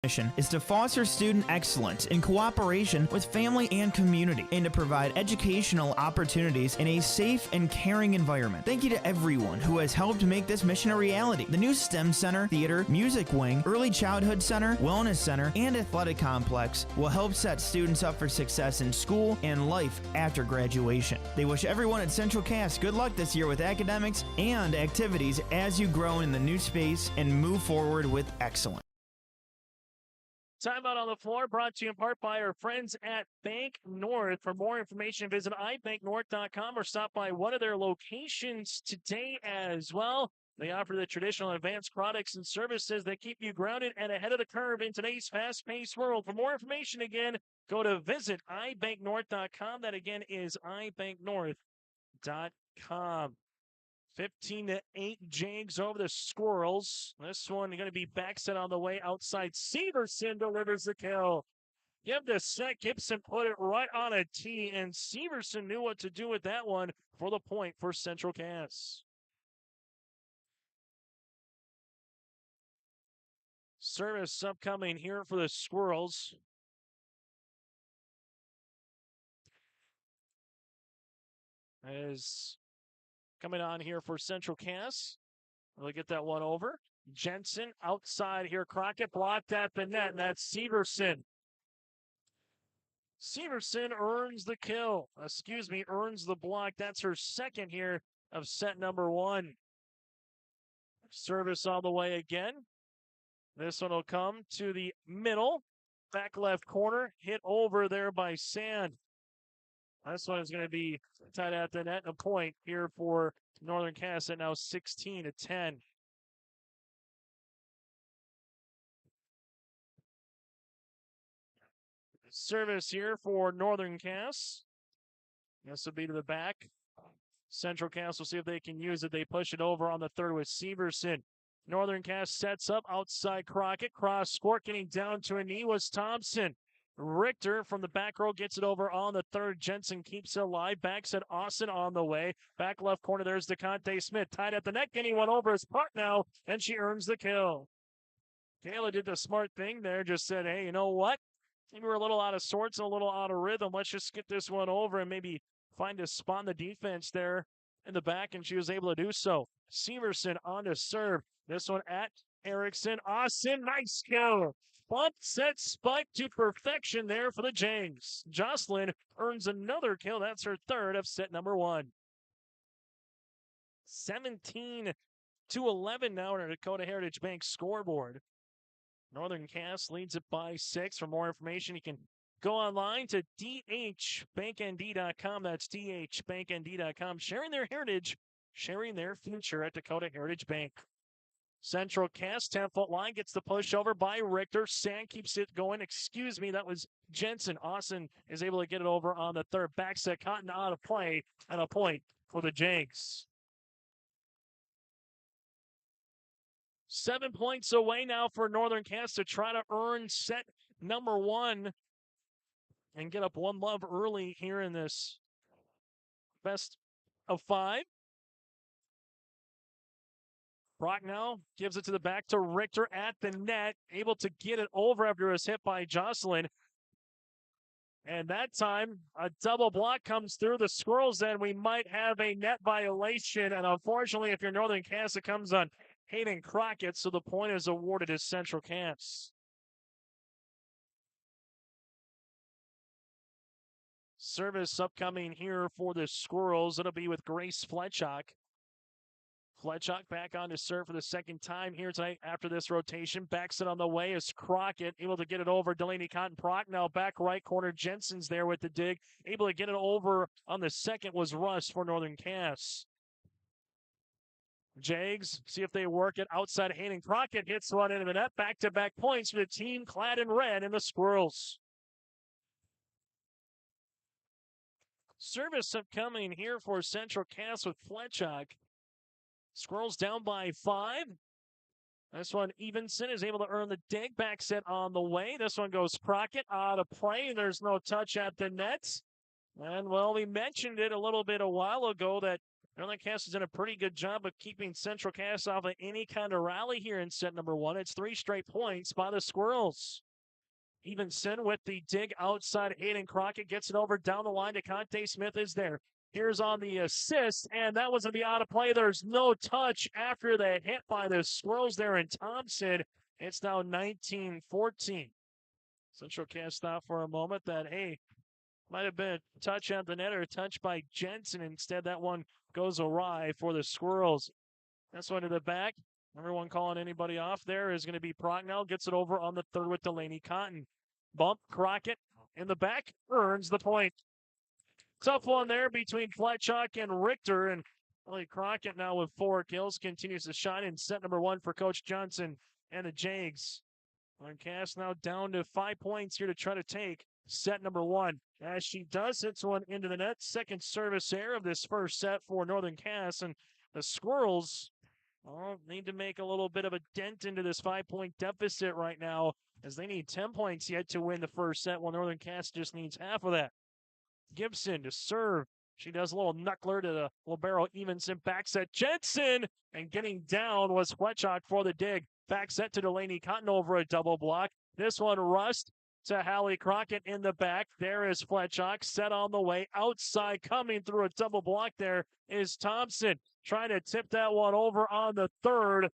mission is to foster student excellence in cooperation with family and community, and to provide educational opportunities in a safe and caring environment. Thank you to everyone who has helped make this mission a reality. The new STEM Center, Theater, Music Wing, Early Childhood Center, Wellness Center, and Athletic Complex will help set students up for success in school and life after graduation. They wish everyone at Central Cass good luck this year with academics and activities as you grow in the new space and move forward with excellence. Timeout on the floor brought to you in part by our friends at Bank North. For more information, visit ibanknorth.com or stop by one of their locations today as well. They offer the traditional advanced products and services that keep you grounded and ahead of the curve in today's fast-paced world. For more information, again, go to visit ibanknorth.com. That, again, is ibanknorth.com. 15-8 Jags over the Squirrels. This one going to be back set on the way outside. Severson delivers the kill. Give the set. Gibson put it right on a tee, and Severson knew what to do with that one for the point for Central Cass. Service upcoming here for the Squirrels. As coming on here for Central Cass. We'll get that one over. Jensen outside here. Crockett blocked at the net, and that's Severson. Severson earns the kill. Earns the block. That's her second here of set number 1. Service all the way again. This one will come to the middle. Back left corner. Hit over there by Sand. This one is going to be tied at the net, and a point here for Northern Cass at now 16-10. Service here for Northern Cass. This will be to the back. Central Cass will see if they can use it. They push it over on the third with Severson. Northern Cass sets up outside Crockett. Cross court, getting down to a knee was Thompson. Richter from the back row gets it over on the third. Jensen keeps it alive. Backs at Austin on the way. Back left corner, there's DeConte Smith. Tied at the neck, getting one over his putt now, and she earns the kill. Kayla did the smart thing there. Just said, hey, you know what? Maybe we're a little out of sorts and a little out of rhythm. Let's just get this one over and maybe find a spot in the defense there in the back, and she was able to do so. Severson on to serve. This one at Erickson. Austin, nice kill. Bump, set, spike to perfection there for the Jags. Jocelyn earns another kill. That's her third of set number 1. 17-11 now on our Dakota Heritage Bank scoreboard. Northern Cass leads it by 6. For more information, you can go online to dhbanknd.com. That's dhbanknd.com. Sharing their heritage, sharing their future at Dakota Heritage Bank. Central Cass, 10-foot line, gets the push over by Richter. Sand keeps it going. Excuse me, that was Jensen. Austin is able to get it over on the third. Back set, Cotton out of play, and a point for the Jags. 7 points away now for Northern Cass to try to earn set number 1 and get up 1 love early here in this best of 5. Prochnow gives it to the back to Richter at the net, able to get it over after his hit by Jocelyn. And that time, a double block comes through the Squirrels, and we might have a net violation. And unfortunately, if you're Northern Cass, it comes on Hayden Crockett, so the point is awarded as Central Cass. Service upcoming here for the Squirrels. It'll be with Grace Fletchock. Fletchock back on to serve for the second time here tonight after this rotation. Backs it on the way is Crockett, able to get it over Delaney Cotton Prochnow. Back right corner, Jensen's there with the dig. Able to get it over on the second was Russ for Northern Cass. Jags, see if they work it outside. Hayden Crockett hits one into the net. Back-to-back points for the team clad in red in the Squirrels. Service upcoming here for Central Cass with Fletchock. Squirrels down by 5. This one, Evenson is able to earn the dig. Back set on the way. This one goes Crockett out of play. There's no touch at the net. And, well, we mentioned it a little bit a while ago that Northern Cass has done a pretty good job of keeping Central Cass off of any kind of rally here in set number 1. It's 3 straight points by the Squirrels. Evenson with the dig outside. Hayden Crockett gets it over down the line to Conte Smith is there. Here's on the assist, and that was going to be out of play. There's no touch after the hit by the Squirrels there in Thompson. It's now 19-14. Central Cass thought for a moment that, hey, might have been a touch at the net or a touch by Jensen. Instead, that one goes awry for the Squirrels. That's one to the back. Everyone calling anybody off there is going to be Prochnow. Gets it over on the third with Delaney Cotton. Bump, Crockett in the back, earns the point. Tough one there between Fletchock and Richter. And really Crockett now with 4 kills continues to shine in set number 1 for Coach Johnson and the Jags. Northern Cass now down to 5 points here to try to take set number 1. As she does, hits one into the net. Second service error of this first set for Northern Cass. And the Squirrels need to make a little bit of a dent into this 5-point deficit right now, as they need 10 points yet to win the first set, while Northern Cass just needs half of that. Gibson to serve. She does a little knuckler to the libero Evenson. Back set Jensen, and getting down was Fletchock for the dig. Back set to Delaney Cotton over a double block. This one Rust to Hallie Crockett in the back. There is Fletchock set on the way. Outside coming through a double block there is Thompson. Trying to tip that one over on the third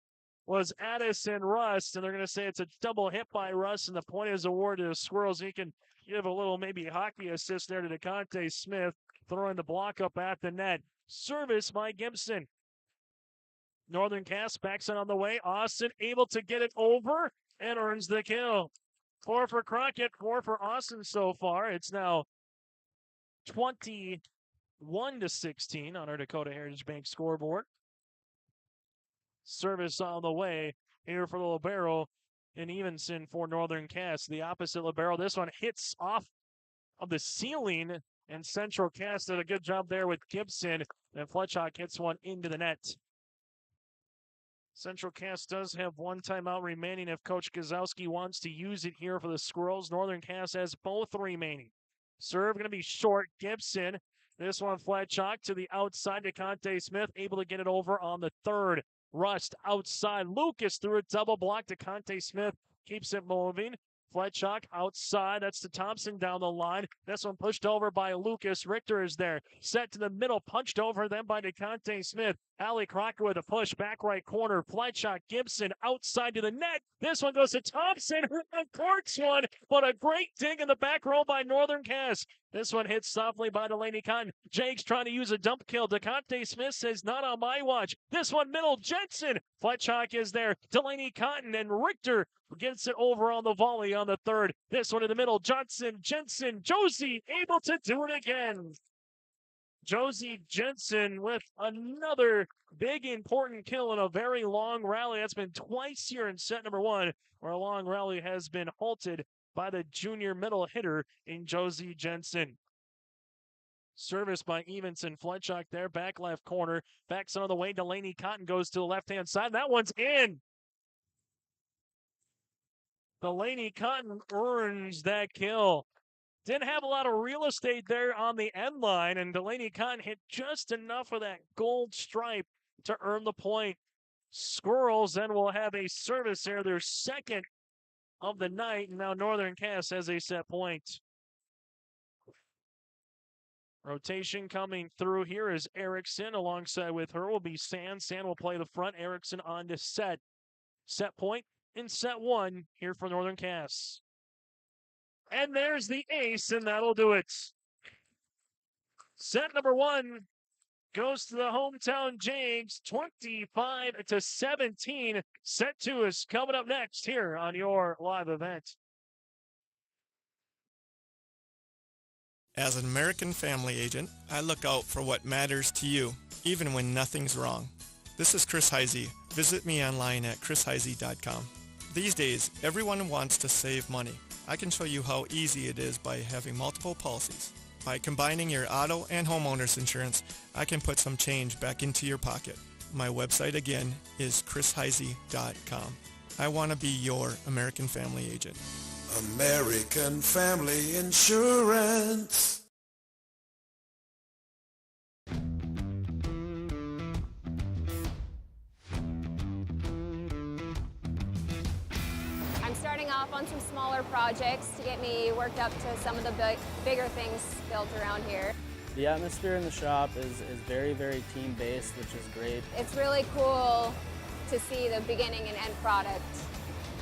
was Addison Rust, and they're going to say it's a double hit by Rust, and the point is awarded to the Squirrels. He can give a little maybe hockey assist there to DeConte Smith, throwing the block up at the net. Service by Gibson. Northern Cass backs it on the way. Austin able to get it over and earns the kill. 4 for Crockett, 4 for Austin so far. It's now 21-16 on our Dakota Heritage Bank scoreboard. Service on the way here for the libero and Evenson for Northern Cass. The opposite libero. This one hits off of the ceiling, and Central Cass did a good job there with Gibson. And Fletchock hits one into the net. Central Cass does have 1 timeout remaining if Coach Gazowski wants to use it here for the Squirrels. Northern Cass has both remaining. Serve going to be short. Gibson. This one Fletchock to the outside to Conte Smith. Able to get it over on the third. Rust outside. Lucas through a double block to Conte Smith. Keeps it moving. Fletchock outside. That's to Thompson down the line. This one pushed over by Lucas. Richter is there. Set to the middle. Punched over then by DeConte Smith. Allie Crocker with a push, back right corner. Flight shot, Gibson outside to the net. This one goes to Thompson, who corks one, but a great dig in the back row by Northern Cass. This one hits softly by Delaney Cotton. Jake's trying to use a dump kill. DeConte Smith says, not on my watch. This one middle, Jensen. Fletchock is there. Delaney Cotton and Richter gets it over on the volley on the third. This one in the middle, Johnson, Jensen, Josie able to do it again. Josie Jensen with another big important kill in a very long rally. That's been twice here in set number one, where a long rally has been halted by the junior middle hitter in Josie Jensen. Service by Evenson. Fletchock there, back left corner. Backs on the way. Delaney Cotton goes to the left-hand side. That one's in. Delaney Cotton earns that kill. Didn't have a lot of real estate there on the end line, and Delaney Cotton hit just enough of that gold stripe to earn the point. Squirrels then will have a service there, their second of the night, and now Northern Cass has a set point. Rotation coming through here is Erickson. Alongside with her will be Sand. Sand will play the front. Erickson on to set. Set point in set one here for Northern Cass. And there's the ace, and that'll do it. Set number one goes to the hometown Jags, 25-17. Set two is coming up next here on your live event. As an American family agent, I look out for what matters to you, even when nothing's wrong. This is Chris Heisey. Visit me online at chrisheisey.com. These days, everyone wants to save money. I can show you how easy it is by having multiple policies. By combining your auto and homeowner's insurance, I can put some change back into your pocket. My website again is chrisheisey.com. I want to be your American family agent. American Family Insurance. I'm starting off on some smaller projects to get me worked up to some of the bigger things built around here. The atmosphere in the shop is very, very team-based, which is great. It's really cool to see the beginning and end product.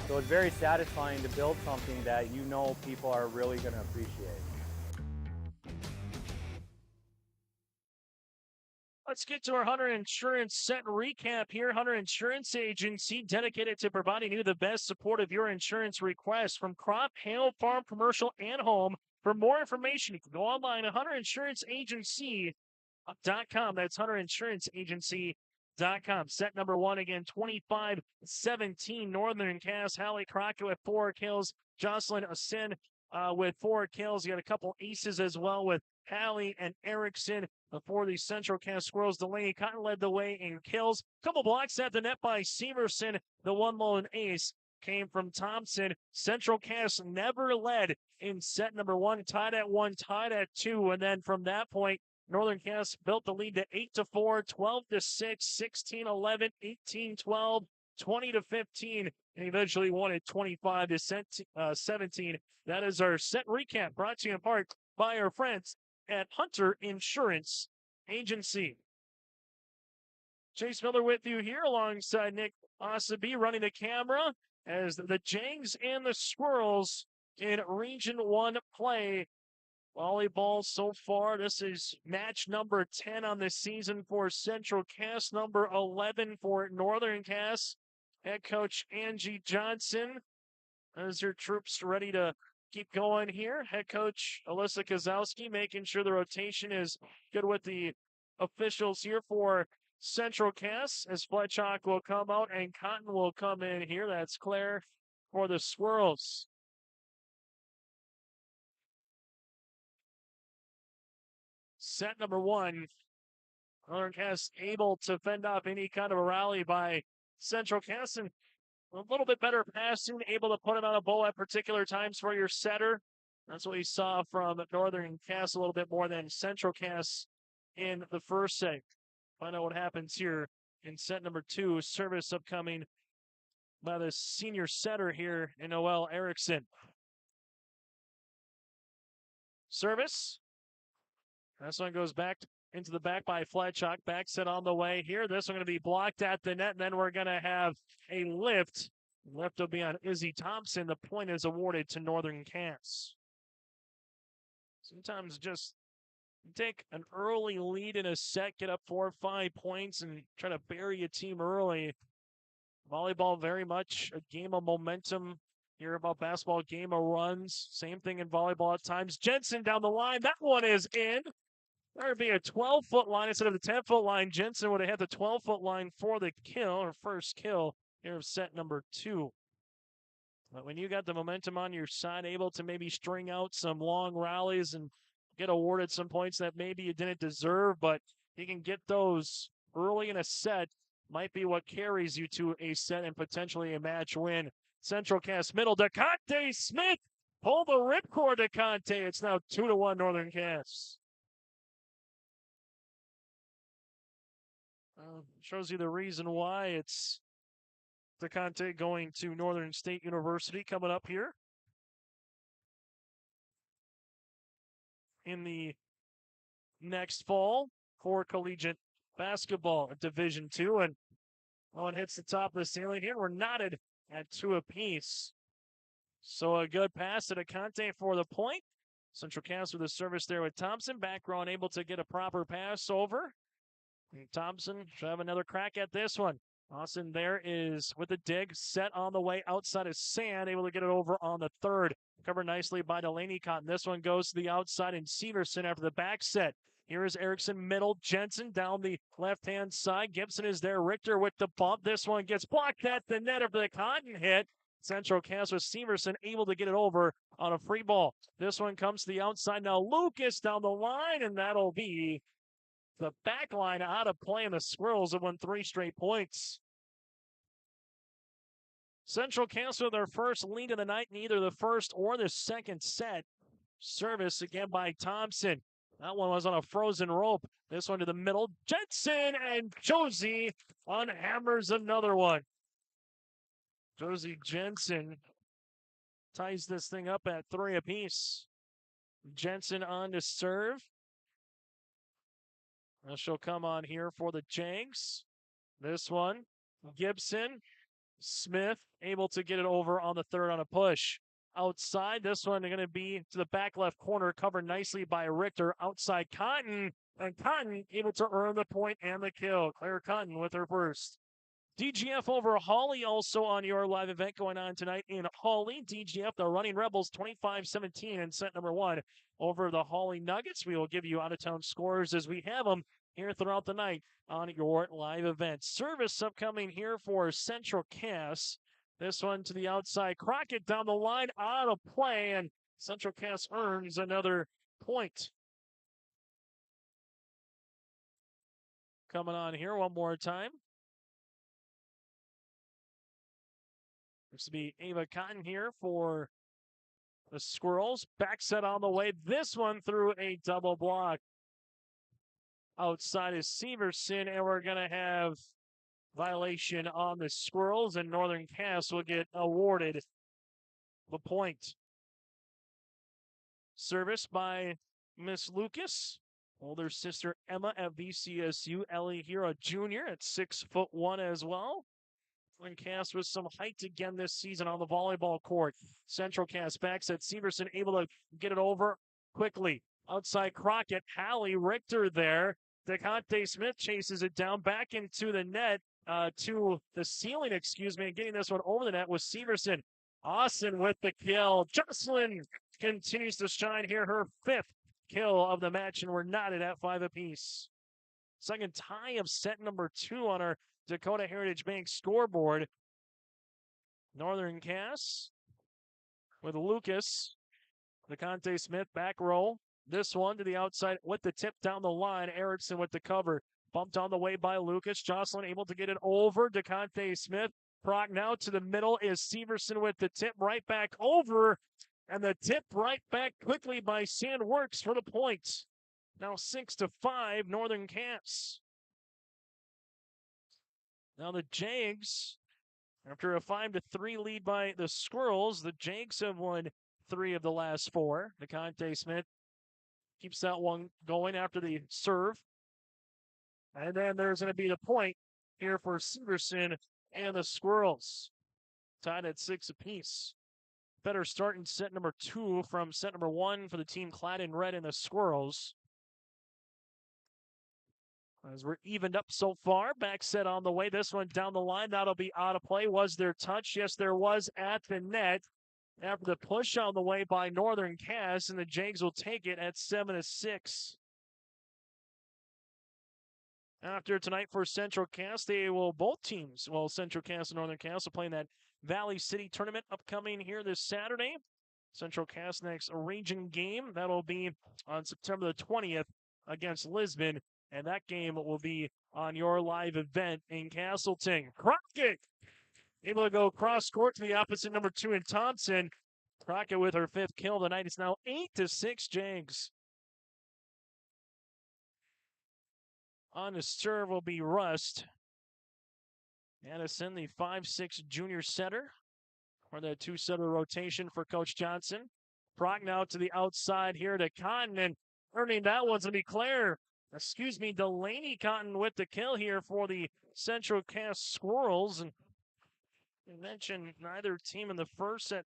So it's very satisfying to build something that you know people are really going to appreciate. Let's get to our Hunter Insurance set recap here. Hunter Insurance Agency, dedicated to providing you the best support of your insurance requests from crop, hail, farm, commercial, and home. For more information, you can go online at hunterinsuranceagency.com. That's hunterinsuranceagency.com. Set number one again, 25-17. Northern Cass. Hallie Crockett with 4 kills. Jocelyn Asin with 4 kills. You got a couple aces as well with Hallie and Erickson. For the Central Cass Squirrels, Delaney Cotton led the way in kills. Couple blocks at the net by Severson. The one lone ace came from Thompson. Central Cass never led in set number one, tied at 1, tied at 2. And then from that point, Northern Cass built the lead to 8-4, 12-6, 16-11, 18-12, 20-15, and eventually won it 25-17. That is our set recap, brought to you in part by our friends at Hunter Insurance Agency. Chase Miller with you here alongside Nick Osaby running the camera as the Jags and the Squirrels in Region 1 play. Volleyball so far. This is match number 10 on the season for Central Cass, number 11 for Northern Cass. Head coach Angie Johnson as her troops ready to keep going here. Head coach Alyssa Kozowski making sure the rotation is good with the officials here for Central Cass as Fletchock will come out and Cotton will come in here. That's Claire for the Squirrels. Set number one. Northern Cass able to fend off any kind of a rally by Central Cass, and a little bit better passing, able to put it on a bow at particular times for your setter. That's what we saw from Northern Cass a little bit more than Central Cass in the first set. Find out what happens here in set number 2. Service upcoming by the senior setter here in Noel Erickson. Service. This one goes back to into the back by Fletchock. Back set on the way here. This one going to be blocked at the net, and then we're going to have a lift. Lift will be on Izzy Thompson. The point is awarded to Northern Cass. Sometimes just take an early lead in a set, get up 4 or 5 points, and try to bury a team early. Volleyball very much a game of momentum. Hear about basketball, game of runs. Same thing in volleyball at times. Jensen down the line. That one is in. There would be a 12-foot line instead of the 10-foot line. Jensen would have had the 12-foot line for the kill, or first kill here of set number 2. But when you got the momentum on your side, able to maybe string out some long rallies and get awarded some points that maybe you didn't deserve, but you can get those early in a set, might be what carries you to a set and potentially a match win. Central Cass middle, DeConte Smith, pull the ripcord, DeConte. It's now 2-1 Northern Cass. Shows you the reason why. It's DeConte going to Northern State University coming up here in the next fall for collegiate basketball at Division II. And one hits the top of the ceiling here. We're knotted at 2 apiece. So a good pass to DeConte for the point. Central Cass with a service there with Thompson. Back row unable to get a proper pass over. And Thompson should have another crack at this one. Austin there is with the dig, set on the way outside of Sand, able to get it over on the third. Covered nicely by Delaney Cotton. This one goes to the outside and Severson after the back set. Here is Erickson middle, Jensen down the left-hand side. Gibson is there, Richter with the bump. This one gets blocked at the net after the Cotton hit. Central Cass with Severson able to get it over on a free ball. This one comes to the outside. Now Lucas down the line, and that'll be the back line out of play, and the Squirrels have won 3 straight points. Central Cass with their first lead of the night in either the first or the second set. Service again by Thompson. That one was on a frozen rope. This one to the middle. Jensen, and Josie unhammers another one. Josie Jensen ties this thing up at 3 apiece. Jensen on to serve. Now she'll come on here for the Jags. This one, Gibson, Smith able to get it over on the third on a push. Outside, this one going to be to the back left corner, covered nicely by Richter. Outside Cotton, and Cotton able to earn the point and the kill. Claire Cotton with her first. DGF over Hawley also on your live event going on tonight in Hawley. DGF, the Running Rebels, 25-17 in set number 1 over the Hawley Nuggets. We will give you out-of-town scores as we have them here throughout the night on your live event. Service upcoming here for Central Cass. This one to the outside. Crockett down the line, out of play, and Central Cass earns another point. Coming on here one more time. Looks to be Ava Cotton here for the Squirrels. Back set on the way. This one through a double block. Outside is Severson, and we're going to have violation on the Squirrels, and Northern Cass will get awarded the point. Service by Miss Lucas. Older sister Emma at VCSU. Ellie Hira Jr. at 6'1" as well. Northern Cass with some height again this season on the volleyball court. Central Cass backs at Severson, able to get it over quickly. Outside Crockett, Hallie Richter there. DeConte Smith chases it down back into the net, to the ceiling, and getting this one over the net was Severson. Austin with the kill. Jocelyn continues to shine here, her 5th kill of the match, and we're knotted at 5 apiece. Second tie of set number 2 on our Dakota Heritage Bank scoreboard. Northern Cass with Lucas. DeConte Smith back roll. This one to the outside with the tip down the line. Erickson with the cover. Bumped on the way by Lucas. Jocelyn able to get it over. DeConte Smith. Proc now to the middle is Severson with the tip right back over. And the tip right back quickly by Sandworks for the point. Now 6-5, Northern Cass. Now the Jags, after a 5-3 lead by the Squirrels, the Jags have won 3 of the last 4. DeConte Smith keeps that one going after the serve. And then there's going to be the point here for Severson and the Squirrels. Tied at 6 apiece. Better start in set number 2 from set number 1 for the team clad in red and the Squirrels. As we're evened up so far, back set on the way. This one down the line, that'll be out of play. Was there touch? Yes, there was at the net. After the push on the way by Northern Cass, and the Jags will take it at 7-6. After tonight for Central Cass, both teams, Central Cass and Northern Cass will play in that Valley City tournament upcoming here this Saturday. Central Cass next region game. That'll be on September the 20th against Lisbon. And that game will be on your live event in Castleton. Crockett able to go cross court to the opposite number 2 in Thompson. Crockett with her 5th kill of the night. It's now 8-6 Jags. On the serve will be Rust. Addison, the 5'6" junior setter. For the 2-setter rotation for Coach Johnson. Prock now to the outside here to Cotton, and earning that one's going to be Delaney Cotton with the kill here for the Central Cass Squirrels. And you mentioned neither team in the first set,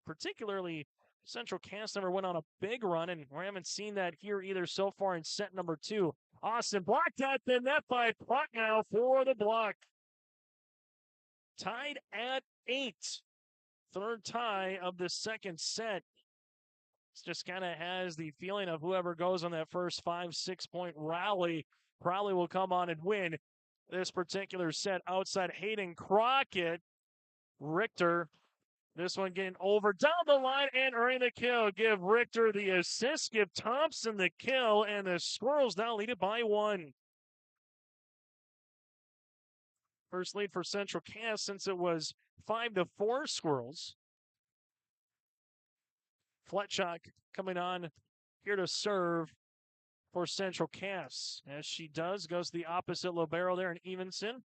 particularly Central Cass, never went on a big run, and we haven't seen that here either so far in set number 2. Austin blocked at the net by Prock now for the block. Tied at 8. Third tie of the second set. It just kind of has the feeling of whoever goes on that first 5-6 point rally probably will come on and win this particular set. Outside Hayden Crockett. Richter, this one getting over down the line and earning the kill. Give Richter the assist, give Thompson the kill, and the Squirrels now lead it by 1. First lead for Central Cass since it was 5-4 Squirrels. Fletchock coming on here to serve for Central Cass. As she does, goes to the opposite libero there in Evenson.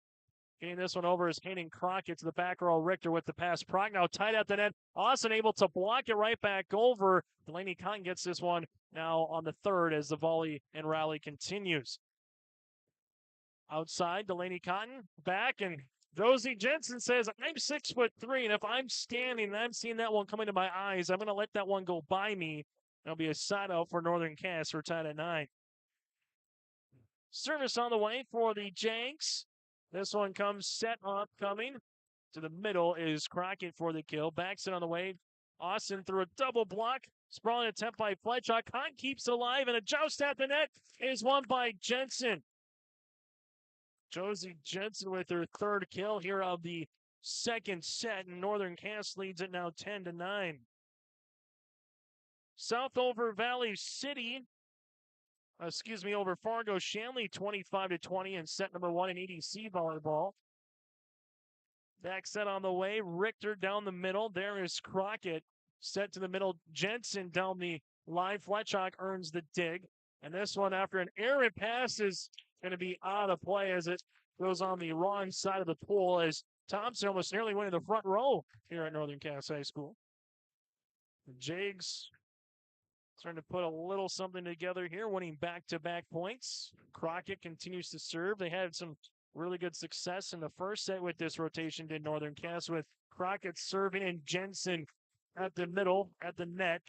Getting this one over is Hayden Crockett to the back row. Richter with the pass. Prock now tight at the net. Austin able to block it right back over. Delaney Cotton gets this one now on the third as the volley and rally continues. Outside, Delaney Cotton back, and Josie Jensen says, I'm 6'3", and if I'm standing and I'm seeing that one coming to my eyes, I'm going to let that one go by me. There'll be a side out for Northern Cass for tied at 9. Service on the way for the Jags. This one comes set up coming. To the middle is Crockett for the kill. Backs it on the way. Austin through a double block. Sprawling attempt by Fletchock. Hunt keeps it alive, and a joust at the net is won by Jensen. Josie Jensen with her 3rd kill here of the second set, and Northern Cass leads it now 10-9. South over Valley City, over Fargo Shanley 25-20 in set number 1 in EDC volleyball. Back set on the way, Richter down the middle. There is Crockett set to the middle. Jensen down the line. Fletchock earns the dig. And this one, after an errant pass, is going to be out of play as it goes on the wrong side of the pool as Thompson almost nearly went in the front row here at Northern Cass High School. The Jags starting to put a little something together here, winning back-to-back points. Crockett continues to serve. They had some really good success in the first set with this rotation, did Northern Cass, with Crockett serving and Jensen at the middle, at the net.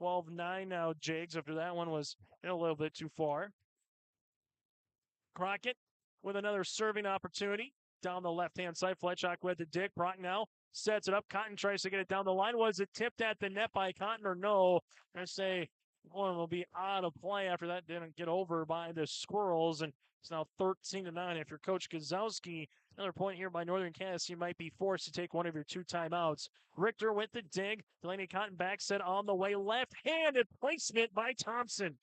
12-9 now, Jags, after that one was a little bit too far. Crockett with another serving opportunity down the left-hand side. Fletchock with the dig. Prock now sets it up. Cotton tries to get it down the line. Was it tipped at the net by Cotton or no? I say one will be out of play after that didn't get over by the Squirrels, and it's now 13-9 after Coach Gazowski. Another point here by Northern Cass. You might be forced to take one of your 2 timeouts. Richter with the dig. Delaney Cotton back set on the way. Left-handed placement by Thompson.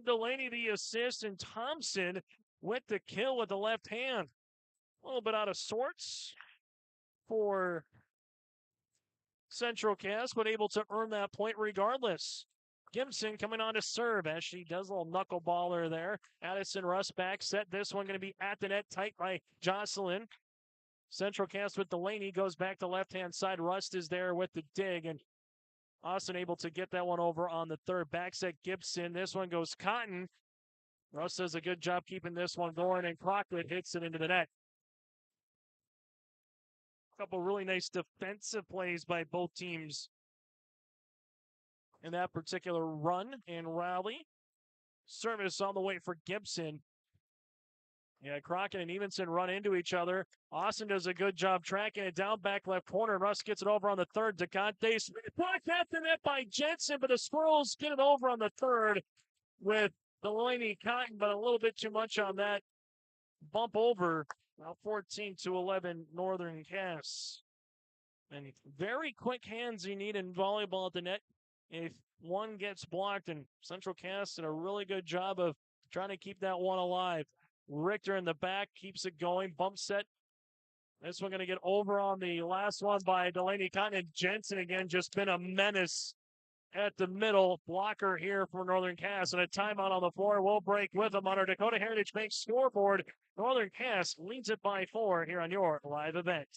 Delaney the assist, and Thompson with the kill with the left hand. A little bit out of sorts for Central Cass, but able to earn that point regardless. Gibson coming on to serve as she does a little knuckleballer there. Addison Rust back set. This one going to be at the net, tight by Jocelyn. Central Cass with Delaney goes back to left-hand side. Rust is there with the dig, and Austin able to get that one over on the third. Back set Gibson. This one goes Cotton. Russ does a good job keeping this one going, and Crockett hits it into the net. A couple really nice defensive plays by both teams in that particular run and rally. Service on the way for Gibson. Yeah, Crockett and Evenson run into each other. Austin does a good job tracking it down back left corner. Russ gets it over on the third. DeConte blocked at the net by Jensen, but the Squirrels get it over on the third with Delaney Cotton, but a little bit too much on that bump over. Now 14-11 Northern Cass. And very quick hands you need in volleyball at the net. If one gets blocked, and Central Cass did a really good job of trying to keep that one alive. Richter in the back keeps it going. Bump set. This one going to get over on the last one by Delaney Cotton. And Jensen again just been a menace at the middle. Blocker here for Northern Cass. And a timeout on the floor. We'll break with them on our Dakota Heritage Bank scoreboard. Northern Cass leads it by 4 here on your live event.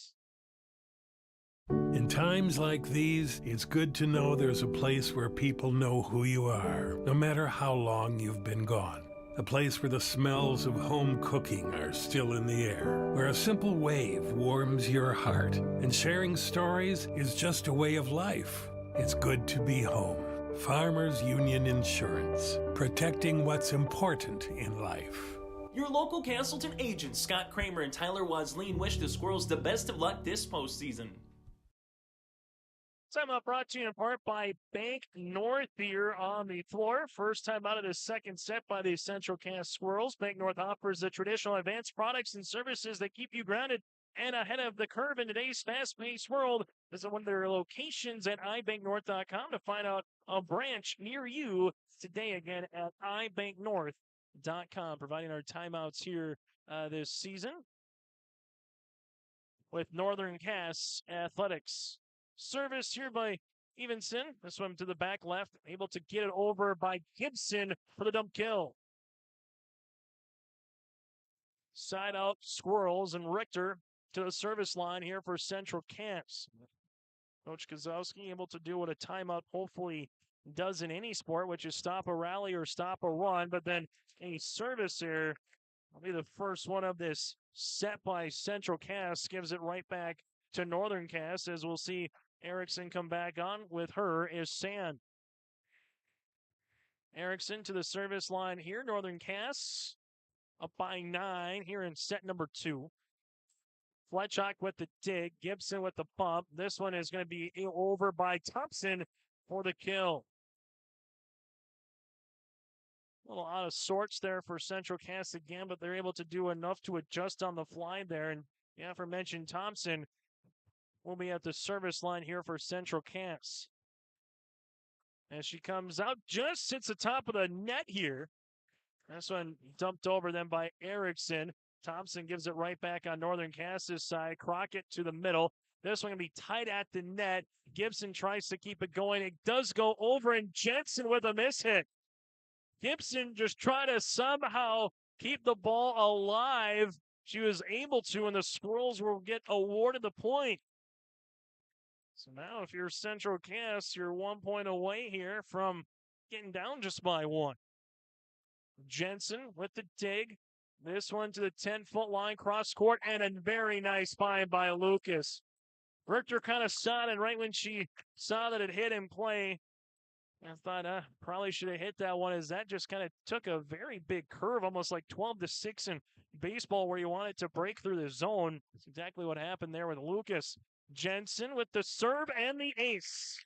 In times like these, it's good to know there's a place where people know who you are, no matter how long you've been gone. A place where the smells of home cooking are still in the air, where a simple wave warms your heart, and sharing stories is just a way of life. It's good to be home. Farmers Union Insurance, protecting what's important in life. Your local Castleton agents, Scott Kramer and Tyler Wasleen, wish the Squirrels the best of luck this postseason. Timeout brought to you in part by Bank North here on the floor. First time out of the second set by the Central Cass Squirrels. Bank North offers the traditional advanced products and services that keep you grounded and ahead of the curve in today's fast-paced world. Visit one of their locations at ibanknorth.com to find out a branch near you today. Again at ibanknorth.com, providing our timeouts here this season with Northern Cass Athletics. Service here by Evenson. This one to the back left, able to get it over by Gibson for the dump kill. Side out Squirrels, and Richter to the service line here for Central Cass. Coach Kozowski able to do what a timeout hopefully does in any sport, which is stop a rally or stop a run, but then a service here will be the first one of this set by Central Cass. Gives it right back to Northern Cass, as we'll see Erickson come back on. With her is Sand. Erickson to the service line here. Northern Cass up by 9 here in set number 2. Fletchock with the dig. Gibson with the bump. This one is going to be over by Thompson for the kill. A little out of sorts there for Central Cass again, but they're able to do enough to adjust on the fly there. And the aforementioned Thompson will be at the service line here for Central Cass. As she comes out, just hits the top of the net here. This one dumped over then by Erickson. Thompson gives it right back on Northern Cass's side. Crockett to the middle. This one going to be tight at the net. Gibson tries to keep it going. It does go over, and Jensen with a miss hit. Gibson just trying to somehow keep the ball alive. She was able to, and the Squirrels will get awarded the point. So now if you're Central Cass, you're 1 point away here from getting down just by 1. Jensen with the dig. This one to the 10-foot line, cross court, and a very nice find by Lucas. Richter kind of saw it, and right when she saw that it hit in play, I thought probably should have hit that one, as that just kind of took a very big curve, almost like 12-6 in baseball, where you want it to break through the zone. That's exactly what happened there with Lucas. Jensen with the serve and the ace.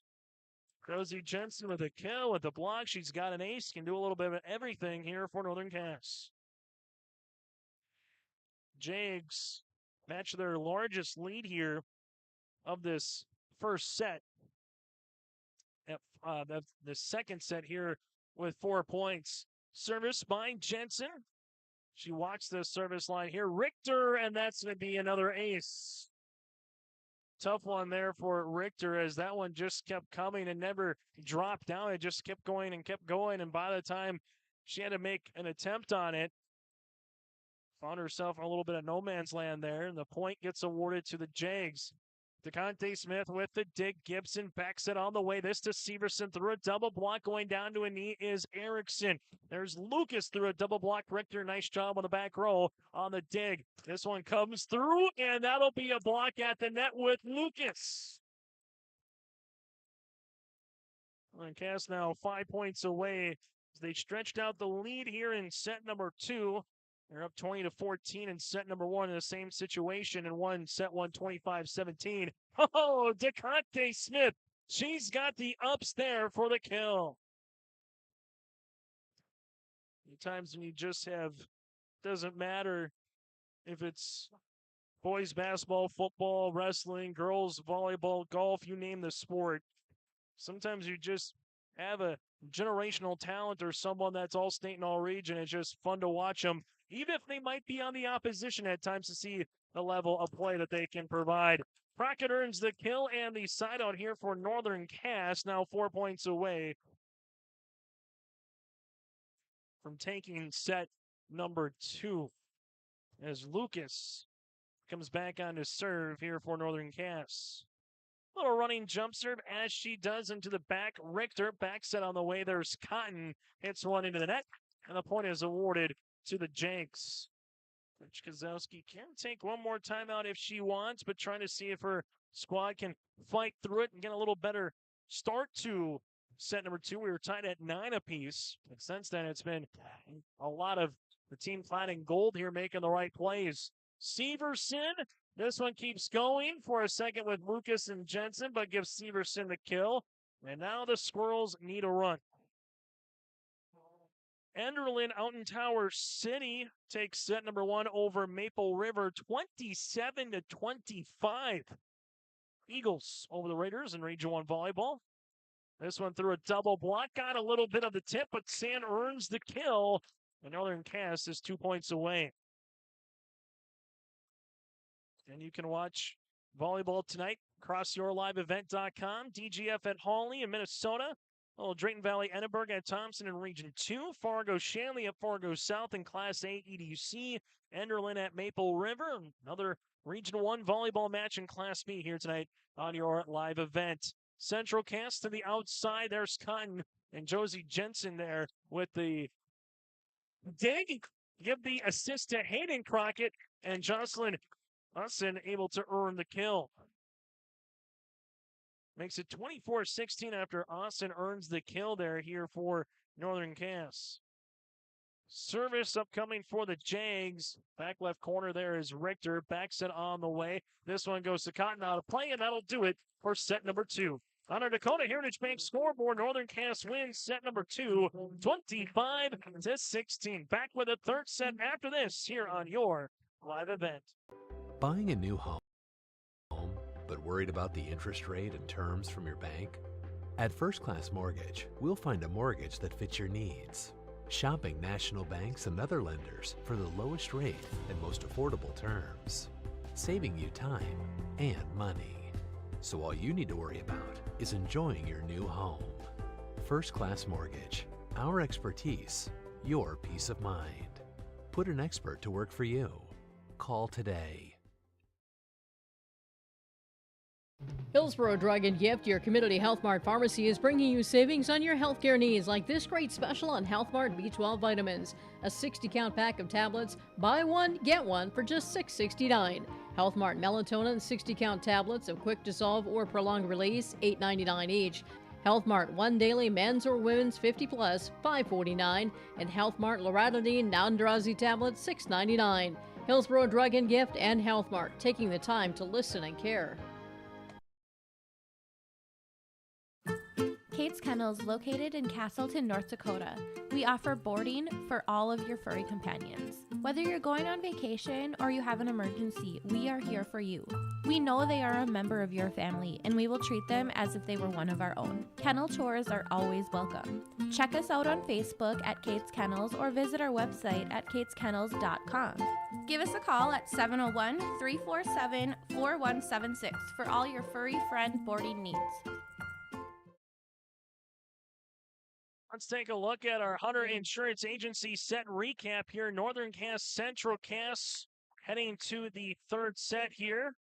Rosie Jensen with a kill, with the block. She's got an ace, can do a little bit of everything here for Northern Cass. Jags match their largest lead here of this first set. The second set here with 4 points. Service by Jensen. She walks the service line here. Richter, and that's going to be another ace. Tough one there for Richter, as that one just kept coming and never dropped down. It just kept going and kept going, and by the time she had to make an attempt on it, found herself in a little bit of no man's land there, and the point gets awarded to the Jags. DeConte Smith with the dig. Gibson backs it on the way. This to Severson through a double block. Going down to a knee is Erickson. There's Lucas through a double block. Richter, nice job on the back row on the dig. This one comes through, and that'll be a block at the net with Lucas. And Cass now 5 points away as they stretched out the lead here in set number 2. They're up 20-14 in set number 1 in the same situation and won set 1 25-17. Oh, DeConte Smith. She's got the ups there for the kill. Times when you just have, doesn't matter if it's boys basketball, football, wrestling, girls volleyball, golf, you name the sport. Sometimes you just have a generational talent or someone that's all state and all region. It's just fun to watch them, even if they might be on the opposition at times, to see the level of play that they can provide. Crockett earns the kill and the side out here for Northern Cass, now 4 points away from taking set number 2 as Lucas comes back on to serve here for Northern Cass. Little running jump serve as she does into the back. Richter back set on the way. There's Cotton, hits one into the net, and the point is awarded to the Jenks. Rich Kozowski can take one more timeout if she wants, but trying to see if her squad can fight through it and get a little better start to set number 2. We were tied at 9 apiece. And since then, it's been a lot of the team clad in gold here making the right plays. Severson, this one keeps going for a second with Lucas and Jensen, but gives Severson the kill. And now the Squirrels need a run. Enderlin out in Tower City takes set number 1 over Maple River, 27-25. Eagles over the Raiders in Region 1 volleyball. This one through a double block, got a little bit of the tip, but San earns the kill. And Northern Cass is 2 points away. And you can watch volleyball tonight, crossyourliveevent.com, DGF at Hawley in Minnesota. Drayton Valley, Edinburgh at Thompson in Region 2. Fargo Shanley at Fargo South in Class A EDUC. Enderlin at Maple River. Another Region 1 volleyball match in Class B here tonight on your live event. Central Cass to the outside. There's Cotton and Josie Jensen there with the dig. Give the assist to Hayden Crockett, and Jocelyn Usson able to earn the kill. Makes it 24-16 after Austin earns the kill there here for Northern Cass. Service upcoming for the Jags. Back left corner there is Richter. Backs it on the way. This one goes to Cotton out of play, and that'll do it for set number 2. On our Dakota Heritage Bank scoreboard, Northern Cass wins set number 2, 25-16. Back with a third set after this here on your live event. Buying a new home, but worried about the interest rate and terms from your bank? At First Class Mortgage, we'll find a mortgage that fits your needs. Shopping national banks and other lenders for the lowest rate and most affordable terms, saving you time and money. So all you need to worry about is enjoying your new home. First Class Mortgage, our expertise, your peace of mind. Put an expert to work for you. Call today. Hillsborough Drug and Gift, your community Health Mart pharmacy, is bringing you savings on your healthcare needs, like this great special on Health Mart B12 vitamins. A 60-count pack of tablets, buy one, get one for just $6.69. Health Mart melatonin 60-count tablets of quick dissolve or prolonged release, $8.99 each. Health Mart one daily men's or women's 50 plus, $5.49. And Health Mart loratadine non-drowsy tablets, $6.99. Hillsborough Drug and Gift and Health Mart, taking the time to listen and care. Kate's Kennels, located in Castleton, North Dakota. We offer boarding for all of your furry companions. Whether you're going on vacation or you have an emergency, we are here for you. We know they are a member of your family, and we will treat them as if they were one of our own. Kennel tours are always welcome. Check us out on Facebook at Kate's Kennels or visit our website at kateskennels.com. Give us a call at 701-347-4176 for all your furry friend boarding needs. Let's take a look at our Hunter Insurance Agency set recap here. Northern Cass, Central Cass heading to the third set here.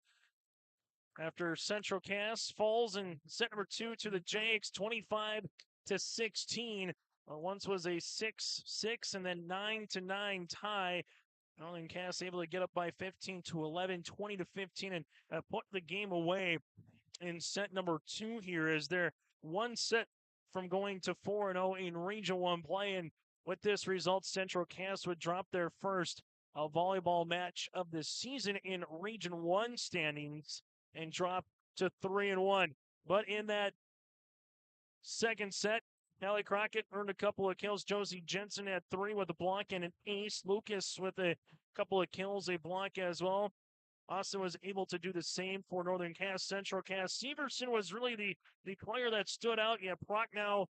after Central Cass falls in set number 2 to the Jags, 25-16. Once was a 6-6 and then 9-9 tie. Northern Cass able to get up by 15-11, 20-15, and put the game away in set number 2 here as they're one set from going to 4-0 in Region 1 play. And with this result, Central Cass would drop their first volleyball match of the season in Region 1 standings and drop to 3-1. But in that second set, Callie Crockett earned a couple of kills. Josie Jensen had 3 with a block and an ace. Lucas with a couple of kills, a block as well. Austin was able to do the same for Northern Cass. Central Cass. Severson was really the player that stood out. Yeah, Prochnow,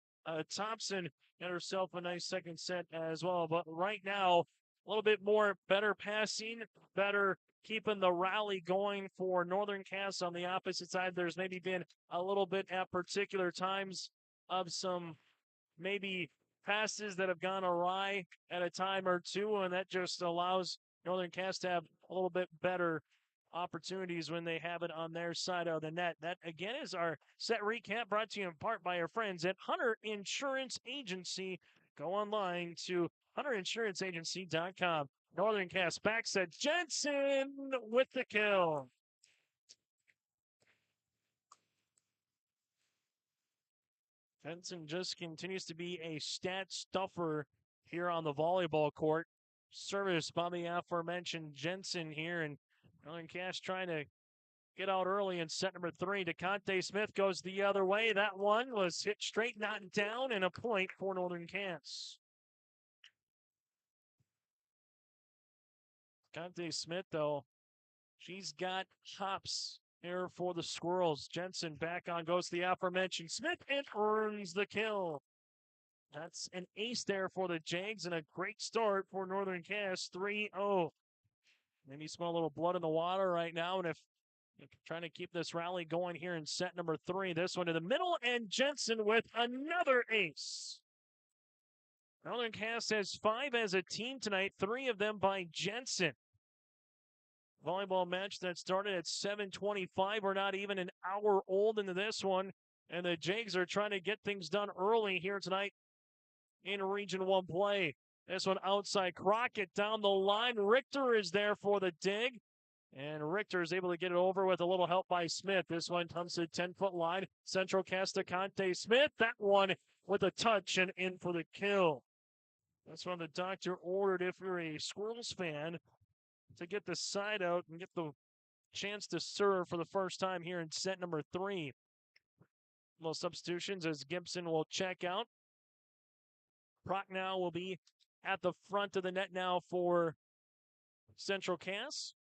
Thompson got herself a nice second set as well. But right now, a little bit more better passing, better keeping the rally going for Northern Cass. On the opposite side, there's maybe been a little bit at particular times of some maybe passes that have gone awry at a time or two, and that just allows Northern Cass to have a little bit better opportunities when they have it on their side of the net. That, again, is our set recap brought to you in part by our friends at Hunter Insurance Agency. Go online to hunterinsuranceagency.com. Northern Cass back set. Jensen with the kill. Jensen just continues to be a stat stuffer here on the volleyball court. Service by the aforementioned Jensen here, and Northern Cass trying to get out early in set number 3. DeConte Smith goes the other way. That one was hit straight, not down, and a point for Northern Cass. DeConte Smith, though, she's got hops here for the Squirrels. Jensen back on goes the aforementioned Smith and earns the kill. That's an ace there for the Jags and a great start for Northern Cass, 3-0. Maybe smell a little blood in the water right now, and if you're trying to keep this rally going here in set number 3, this one to the middle, and Jensen with another ace. Northern Cass has 5 as a team tonight, 3 of them by Jensen. Volleyball match that started at 7:25. We're not even an hour old into this one, and the Jags are trying to get things done early here tonight in Region 1 play. This one outside Crockett down the line. Richter is there for the dig, and Richter is able to get it over with a little help by Smith. This one comes to the 10-foot line. Central Cass DeConte Smith. That one with a touch and in for the kill. That's when the doctor ordered, if you're a Squirrels fan, to get the side out and get the chance to serve for the first time here in set number 3. Little substitutions as Gibson will check out. Prochnow will be at the front of the net now for Central Cass.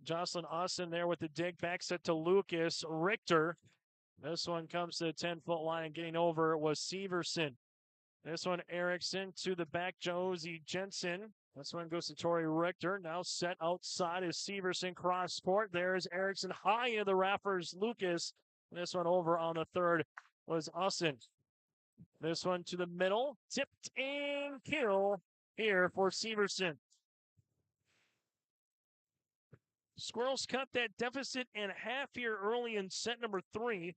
Jocelyn Austin there with the dig, back set to Lucas. Richter. This one comes to the 10-foot line, and getting over was Severson. This one, Erickson to the back, Josie Jensen. This one goes to Tori Richter. Now set outside is Severson cross court. There's Erickson high into the wrappers, Lucas. This one over on the third was Austin. This one to the middle, tipped and kill here for Severson. Squirrels cut that deficit in half here early in set number 3.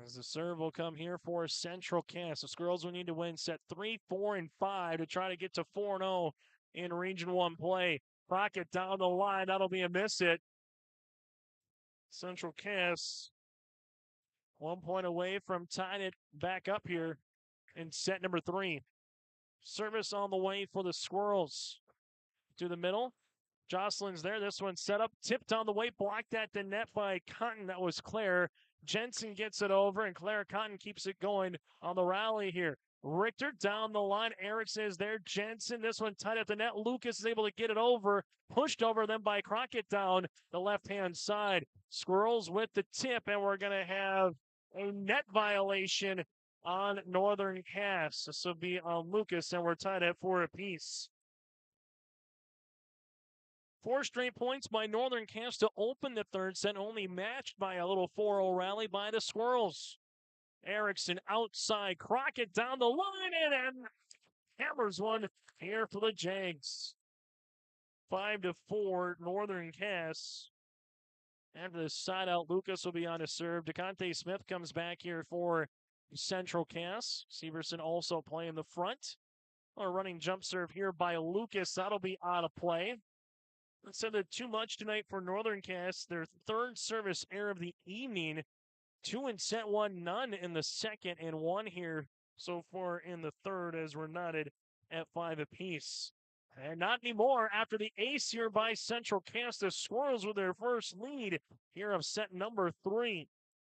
As the serve will come here for Central Cass. The Squirrels will need to win set 3, 4, and 5 to try to get to 4-0 in Region 1 play. Crockett down the line. That'll be a miss hit. Central Cass 1 point away from tying it back up here in set number 3. Service on the way for the Squirrels. To the middle. Jocelyn's there. This one set up, tipped on the way, blocked at the net by Cotton. That was Claire. Jensen gets it over, and Claire Cotton keeps it going on the rally here. Richter down the line. Erickson is there. Jensen, this one tight at the net. Lucas is able to get it over. Pushed over them by Crockett down the left-hand side. Squirrels with the tip, and we're going to have a net violation on Northern Cass. This will be on Lucas, and we're tied at 4 apiece. 4 straight points by Northern Cass to open the third set, only matched by a little 4-0 rally by the Squirrels. Erickson outside, Crockett down the line, and hammers one here for the Jags. 5-4, Northern Cass. After the side out, Lucas will be on to serve. DeConte Smith comes back here for Central Cass. Severson also playing the front. A running jump serve here by Lucas. That'll be out of play. Instead of too much tonight for Northern Cass. Their third service error of the evening. 2 in set one, none in the second, and 1 here so far in the third as we're knotted at 5 apiece. And not anymore after the ace here by Central Cass. The Squirrels with their first lead here of set number 3.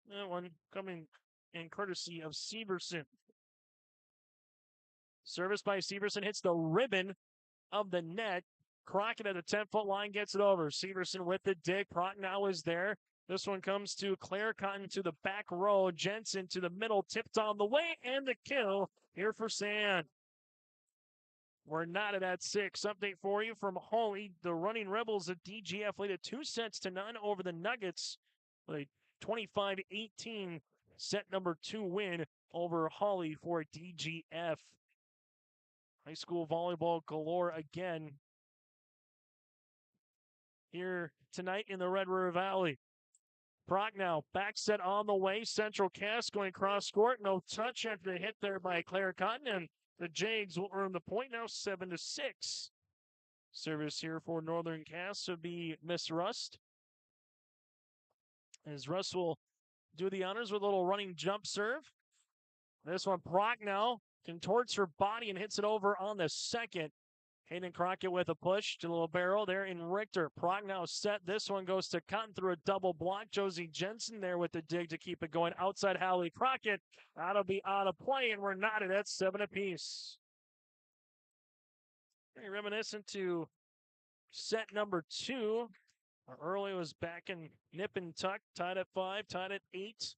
That one coming in courtesy of Severson. Service by Severson hits the ribbon of the net. Crockett at the 10-foot line gets it over. Severson with the dig. Prochnow is there. This one comes to Claire Cotton to the back row. Jensen to the middle, tipped on the way, and the kill here for Sand. We're knotted at 6. Update for you from Hawley. The Running Rebels at DGF lead at 2-0 over the Nuggets with a 25-18 set number 2 win over Hawley for DGF. High school volleyball galore again here tonight in the Red River Valley. Prochnow, back set on the way. Central Cass going cross court. No touch after the hit there by Claire Cotton. And the Jags will earn the point now 7-6. Service here for Northern Cass would be Miss Rust. As Rust will do the honors with a little running jump serve. This one, Prochnow contorts her body and hits it over on the second. Hayden Crockett with a push to the libero there in Richter. Prochnow set. This one goes to Cotton through a double block. Josie Jensen there with the dig to keep it going. Outside Hallie Crockett. That'll be out of play, and we're knotted at 7 apiece. Very reminiscent to set number 2. Early was back in nip and tuck. Tied at 5, tied at 8.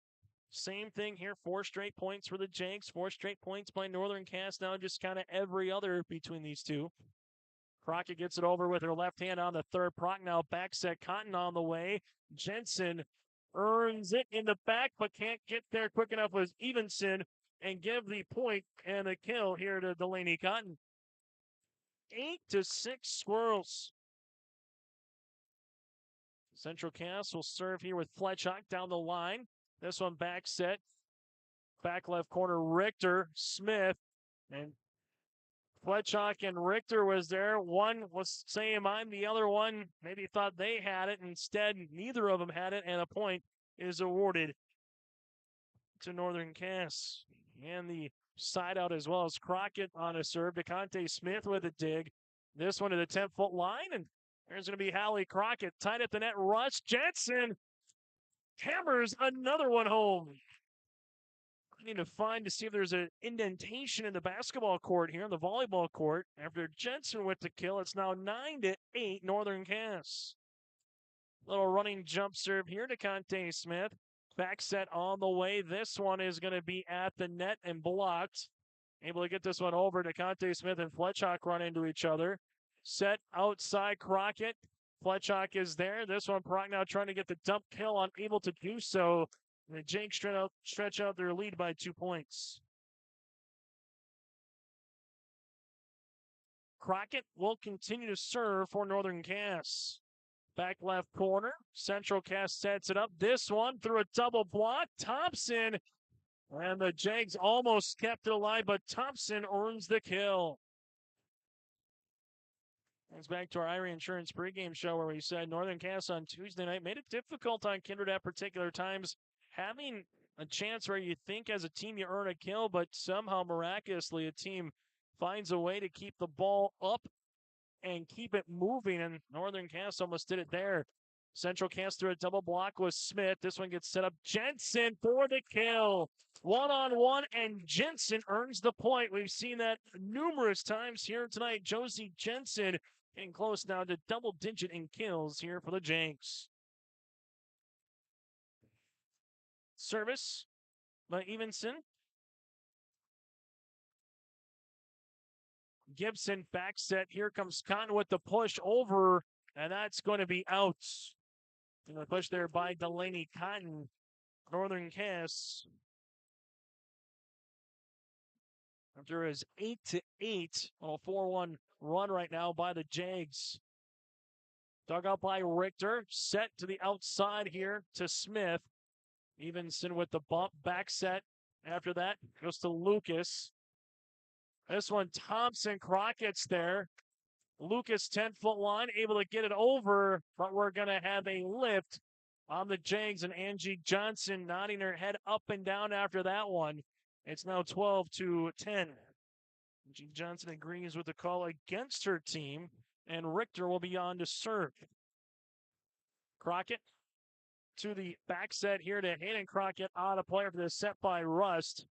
Same thing here. 4 straight points for the Jags. 4 straight points by Northern Cass. Now just kind of every other between these two. Crockett gets it over with her left hand on the third. Prochnow back set. Cotton on the way. Jensen earns it in the back, but can't get there quick enough with Evenson and give the point and the kill here to Delaney Cotton. 8-6 Squirrels. Central Cass will serve here with Fletchock down the line. This one back set. Back left corner, Richter, Smith, and Fletchock and Richter was there. One was saying I'm the other one maybe thought they had it. Instead, neither of them had it, and a point is awarded to Northern Cass. And the side out as well as Crockett on a serve. DeConte Smith with a dig. This one to the 10-foot line, and there's going to be Hallie Crockett tied at the net. Russ Jensen hammers another one home. I need to find to see if there's an indentation in the basketball court here, in the volleyball court. After Jensen with the kill, it's now 9-8 Northern Cass. Little running jump serve here to Conte Smith. Back set on the way. This one is going to be at the net and blocked. Able to get this one over to Conte Smith and Fletchock run into each other. Set outside Crockett. Fletchock is there. This one, Prochnow trying to get the dump kill, unable to do so. The Jakes stretch out their lead by 2 points. Crockett will continue to serve for Northern Cass. Back left corner. Central Cass sets it up. This one through a double block. Thompson. And the Jags almost kept it alive, but Thompson earns the kill. It's back to our Irie Insurance pregame show where we said Northern Cass on Tuesday night made it difficult on Kindred at particular times. Having a chance where you think as a team you earn a kill, but somehow miraculously a team finds a way to keep the ball up and keep it moving, and Northern Cass almost did it there. Central Cass through a double block with Smith. This one gets set up. Jensen for the kill. 1-on-1, and Jensen earns the point. We've seen that numerous times here tonight. Josie Jensen getting close now to double digit in kills here for the Jags. Service by Evenson. Gibson back set. Here comes Cotton with the push over, and that's going to be out. And the push there by Delaney Cotton. Northern Cass. After his 8-8, 4-1 run right now by the Jags. Dug out by Richter. Set to the outside here to Smith. Evenson with the bump. Back set. After that, goes to Lucas. This one, Thompson. Crockett's there. Lucas, 10-foot line, able to get it over, but we're going to have a lift on the Jags, and Angie Johnson nodding her head up and down after that one. It's now 12-10. Angie Johnson agrees with the call against her team, and Richter will be on to serve. Crockett to the back set here to Hayden Crockett out of play for the set by Rust.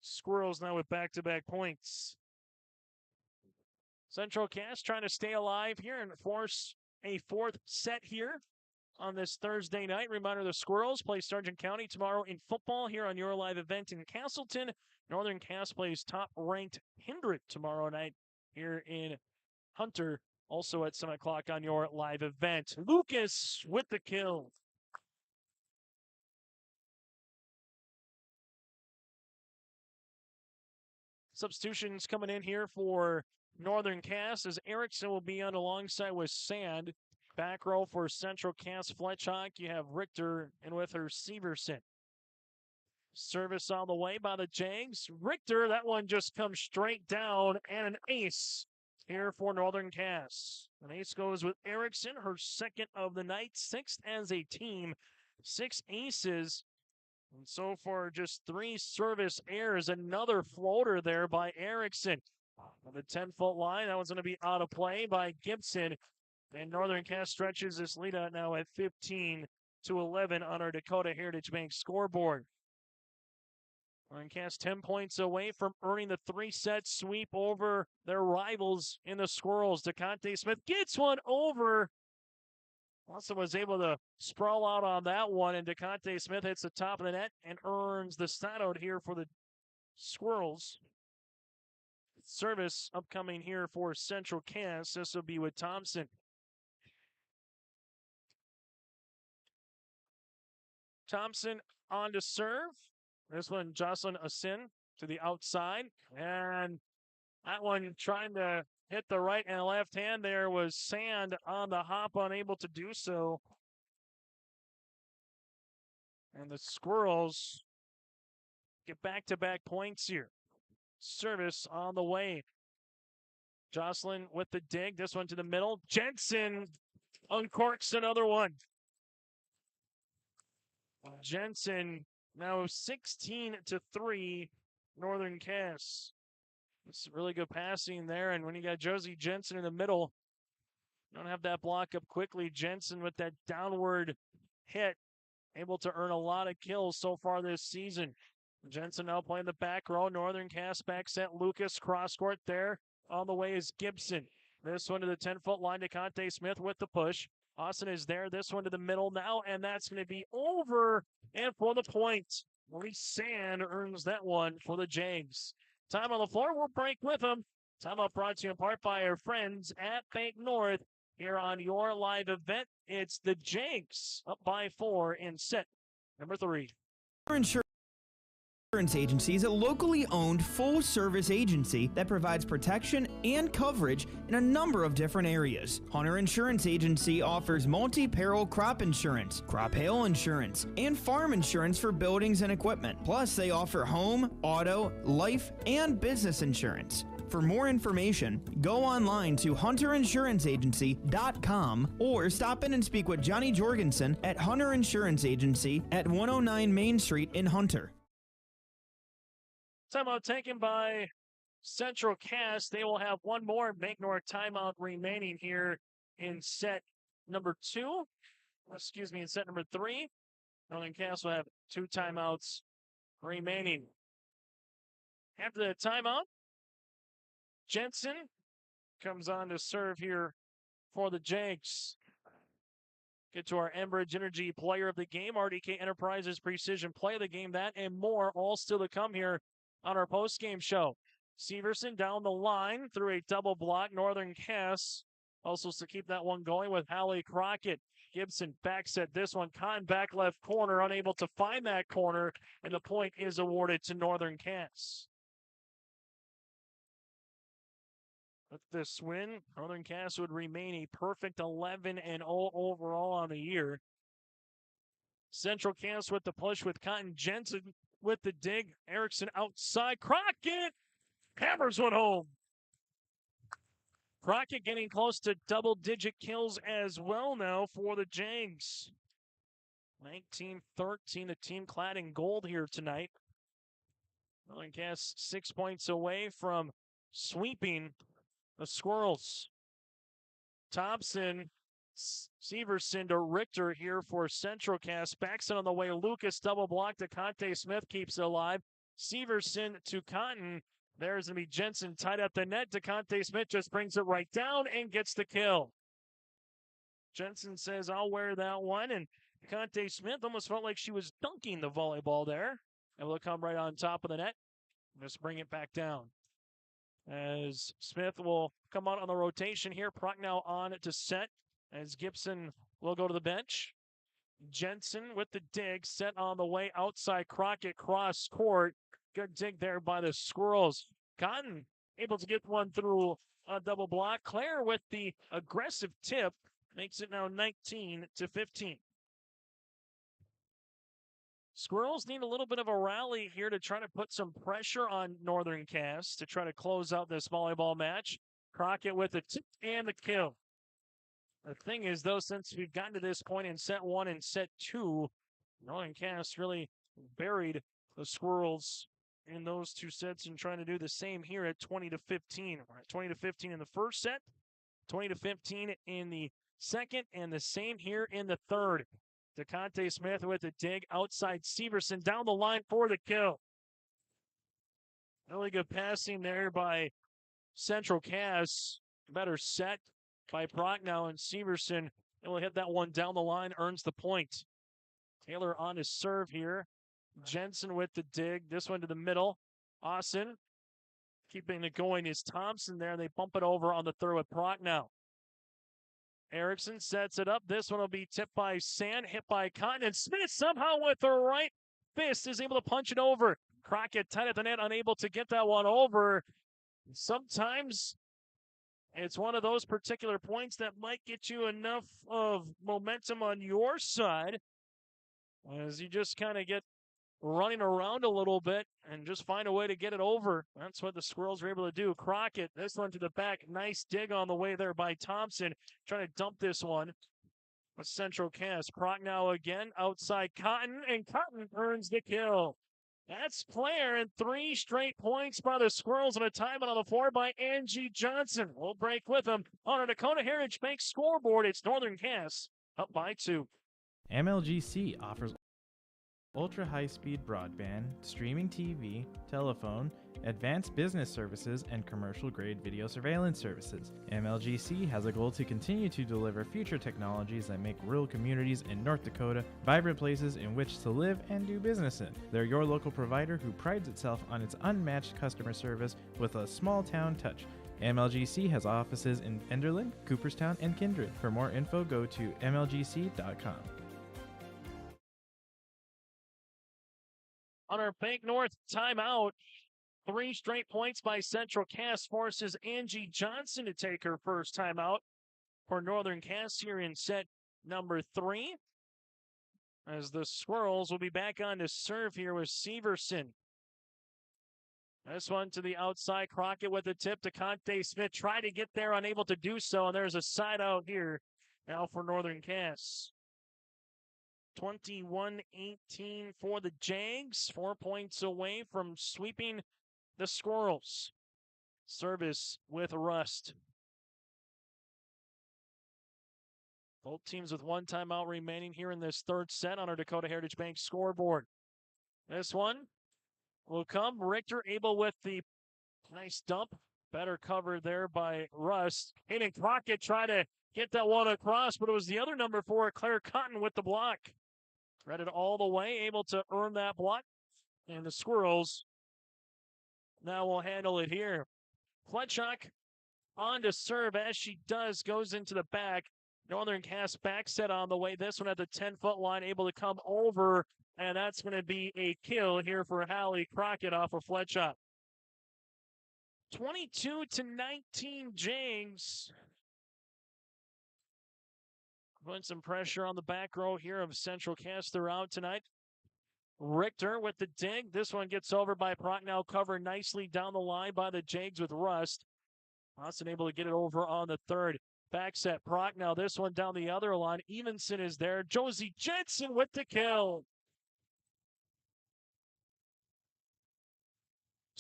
Squirrels now with back-to-back points. Central Cass trying to stay alive here and force a fourth set here on this Thursday night. Reminder, the Squirrels play Sargent County tomorrow in football here on your live event in Castleton. Northern Cass plays top-ranked Hindred tomorrow night here in Hunter, also at 7 o'clock on your live event. Lucas with the kill. Substitutions coming in here for Northern Cass as Erickson will be on alongside with Sand. Back row for Central Cass Fletchhawk. You have Richter and with her Severson. Service on the way by the Jags. Richter, that one just comes straight down, and an ace here for Northern Cass. An ace goes with Erickson, her second of the night, sixth as a team. 6 aces. And so far, just 3 service errors. Another floater there by Erickson. On the 10-foot line, that one's going to be out of play by Gibson. And Northern Cass stretches this lead out now at 15-11 on our Dakota Heritage Bank scoreboard. Northern Cass 10 points away from earning the 3-set sweep over their rivals in the Squirrels. DeConte Smith gets one over. Also was able to sprawl out on that one, and DeConte Smith hits the top of the net and earns the side out here for the Squirrels. Service upcoming here for Central Cass. This will be with Thompson. Thompson on to serve. This one, Jocelyn Asin to the outside. And that one trying to hit the right and left hand there was Sand on the hop, unable to do so. And the Squirrels get back-to-back points here. Service on the way. Jocelyn with the dig. This one to the middle. Jensen uncorks another one. Jensen now 16-3, Northern Cass. It's really good passing there, and when you got Josie Jensen in the middle, you don't have that block up quickly. Jensen with that downward hit, able to earn a lot of kills so far this season. Jensen now playing the back row. Northern Cass back set. Lucas cross court there. On the way is Gibson. This one to the 10-foot line to Conte Smith with the push. Austin is there. This one to the middle now, and that's going to be over. And for the point, Maurice Sand earns that one for the Jags. Time on the floor. We'll break with them. Timeout brought to you in part by our friends at Bank North. Here on your live event, it's the Jags up by 4 in set number 3. Insurance Agency is a locally owned full-service agency that provides protection and coverage in a number of different areas. Hunter Insurance Agency offers multi-peril crop insurance, crop hail insurance, and farm insurance for buildings and equipment. Plus, they offer home, auto, life, and business insurance. For more information, go online to hunterinsuranceagency.com or stop in and speak with Johnny Jorgensen at Hunter Insurance Agency at 109 Main Street in Hunter. Timeout taken by Central Cass. They will have one more Bank North timeout remaining here in set number 2. Excuse me, in set number 3. Northern Cass will have 2 timeouts remaining. After the timeout, Jensen comes on to serve here for the Jags. Get to our Enbridge Energy Player of the Game, RDK Enterprises Precision Play of the Game, that and more, all still to come here on our post-game show. Severson down the line through a double block. Northern Cass also to keep that one going with Hallie Crockett. Gibson back set this one. Kahn back left corner, unable to find that corner, and the point is awarded to Northern Cass. With this win, Northern Cass would remain a perfect 11-0 overall on the year. Central Cass with the push with Cotton. Jensen with the dig. Erickson outside. Crockett hammers one home. Crockett getting close to double-digit kills as well now for the Jags. 19-13, the team clad in gold here tonight. Northern Cass 6 points away from sweeping the Squirrels. Thompson, Severson to Richter here for Central Cass. Backs it on the way. Lucas double block to Conte Smith, keeps it alive. Severson to Cotton. There's going to be Jensen tied up the net. DeConte Smith just brings it right down and gets the kill. Jensen says, I'll wear that one. And DeConte Smith almost felt like she was dunking the volleyball there. Able to come right on top of the net. Just bring it back down. As Smith will come out on the rotation here. Prochnow on to set as Gibson will go to the bench. Jensen with the dig, set on the way outside. Crockett cross court. Good dig there by the Squirrels. Cotton able to get one through a double block. Claire with the aggressive tip makes it now 19-15. Squirrels need a little bit of a rally here to try to put some pressure on Northern Cass to try to close out this volleyball match. Crockett with the tip and the kill. The thing is, though, since we've gotten to this point in set 1 and set 2, Northern Cass really buried the Squirrels in those two sets and trying to do the same here at 20-15. We're at 20-15 in the first set, 20-15 in the second, and the same here in the third. DeConte Smith with a dig outside. Severson down the line for the kill. Really good passing there by Central Cass. Better set by Prochnow, and Severson will hit that one down the line, earns the point. Taylor on his serve here. Jensen with the dig. This one to the middle. Austin keeping it going is Thompson there. They bump it over on the third with Prochnow. Erickson sets it up. This one will be tipped by Sand, hit by Cotton, and Smith somehow with the right fist is able to punch it over. Crockett tight at the net, unable to get that one over. Sometimes it's one of those particular points that might get you enough of momentum on your side as you just kind of get running around a little bit and just find a way to get it over. That's what the Squirrels were able to do. Crockett, this one to the back. Nice dig on the way there by Thompson. Trying to dump this one with Central Cass. Prochnow again outside Cotton, and Cotton earns the kill. That's Claire, and 3 straight points by the Squirrels and a timeout on the floor by Angie Johnson. We'll break with them on our Dakota Heritage Bank scoreboard. It's Northern Cass up by 2. MLGC offers ultra-high-speed broadband, streaming TV, telephone, advanced business services, and commercial-grade video surveillance services. MLGC has a goal to continue to deliver future technologies that make rural communities in North Dakota vibrant places in which to live and do business in. They're your local provider who prides itself on its unmatched customer service with a small-town touch. MLGC has offices in Enderlin, Cooperstown, and Kindred. For more info, go to mlgc.com. On our Bank North timeout, 3 straight points by Central Cass forces Angie Johnson to take her first timeout for Northern Cass here in set number 3. As the Squirrels will be back on to serve here with Severson. This one to the outside. Crockett with the tip to Conte Smith. Tried to get there, unable to do so, and there's a side out here now for Northern Cass. 21-18 for the Jags. 4 points away from sweeping the Squirrels. Service with Rust. Both teams with 1 timeout remaining here in this third set on our Dakota Heritage Bank scoreboard. This one will come. Richter able with the nice dump. Better cover there by Rust. Hayden Crockett tried to get that one across, but it was the other number 4, Claire Cotton, with the block. Read it all the way, able to earn that block. And the Squirrels now will handle it here. Fletchock on to serve as she does, goes into the back. Northern Cass back set on the way. This one at the 10-foot line, able to come over, and that's going to be a kill here for Hallie Crockett off of Fletchock. 22-19 Jags. Putting some pressure on the back row here of Central Cass throughout tonight. Richter with the dig. This one gets over by Prochnow, covered nicely down the line by the Jags with Rust. Austin able to get it over on the third. Back set, Prochnow. This one down the other line. Evenson is there. Josie Jensen with the kill.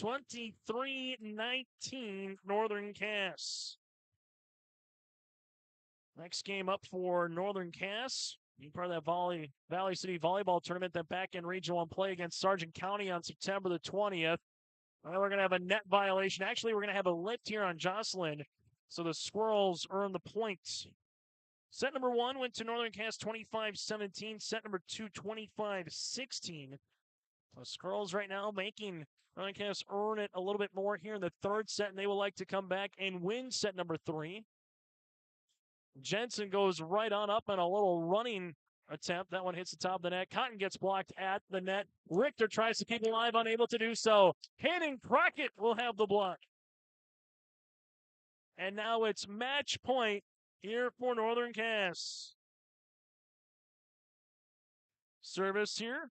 23-19 Northern Cass. Next game up for Northern Cass. Being part of that Valley City Volleyball Tournament, that back in Region 1 play against Sargent County on September the 20th. Well, we're going to have a net violation. Actually, we're going to have a lift here on Jocelyn. So the Squirrels earn the points. Set number 1 went to Northern Cass 25-17. Set number 2, 25-16. The Squirrels right now making Northern Cass earn it a little bit more here in the third set, and they would like to come back and win set number 3. Jensen goes right on up in a little running attempt. That one hits the top of the net. Cotton gets blocked at the net. Richter tries to keep it alive, unable to do so. Hayden Crockett will have the block. And now it's match point here for Northern Cass. Service here.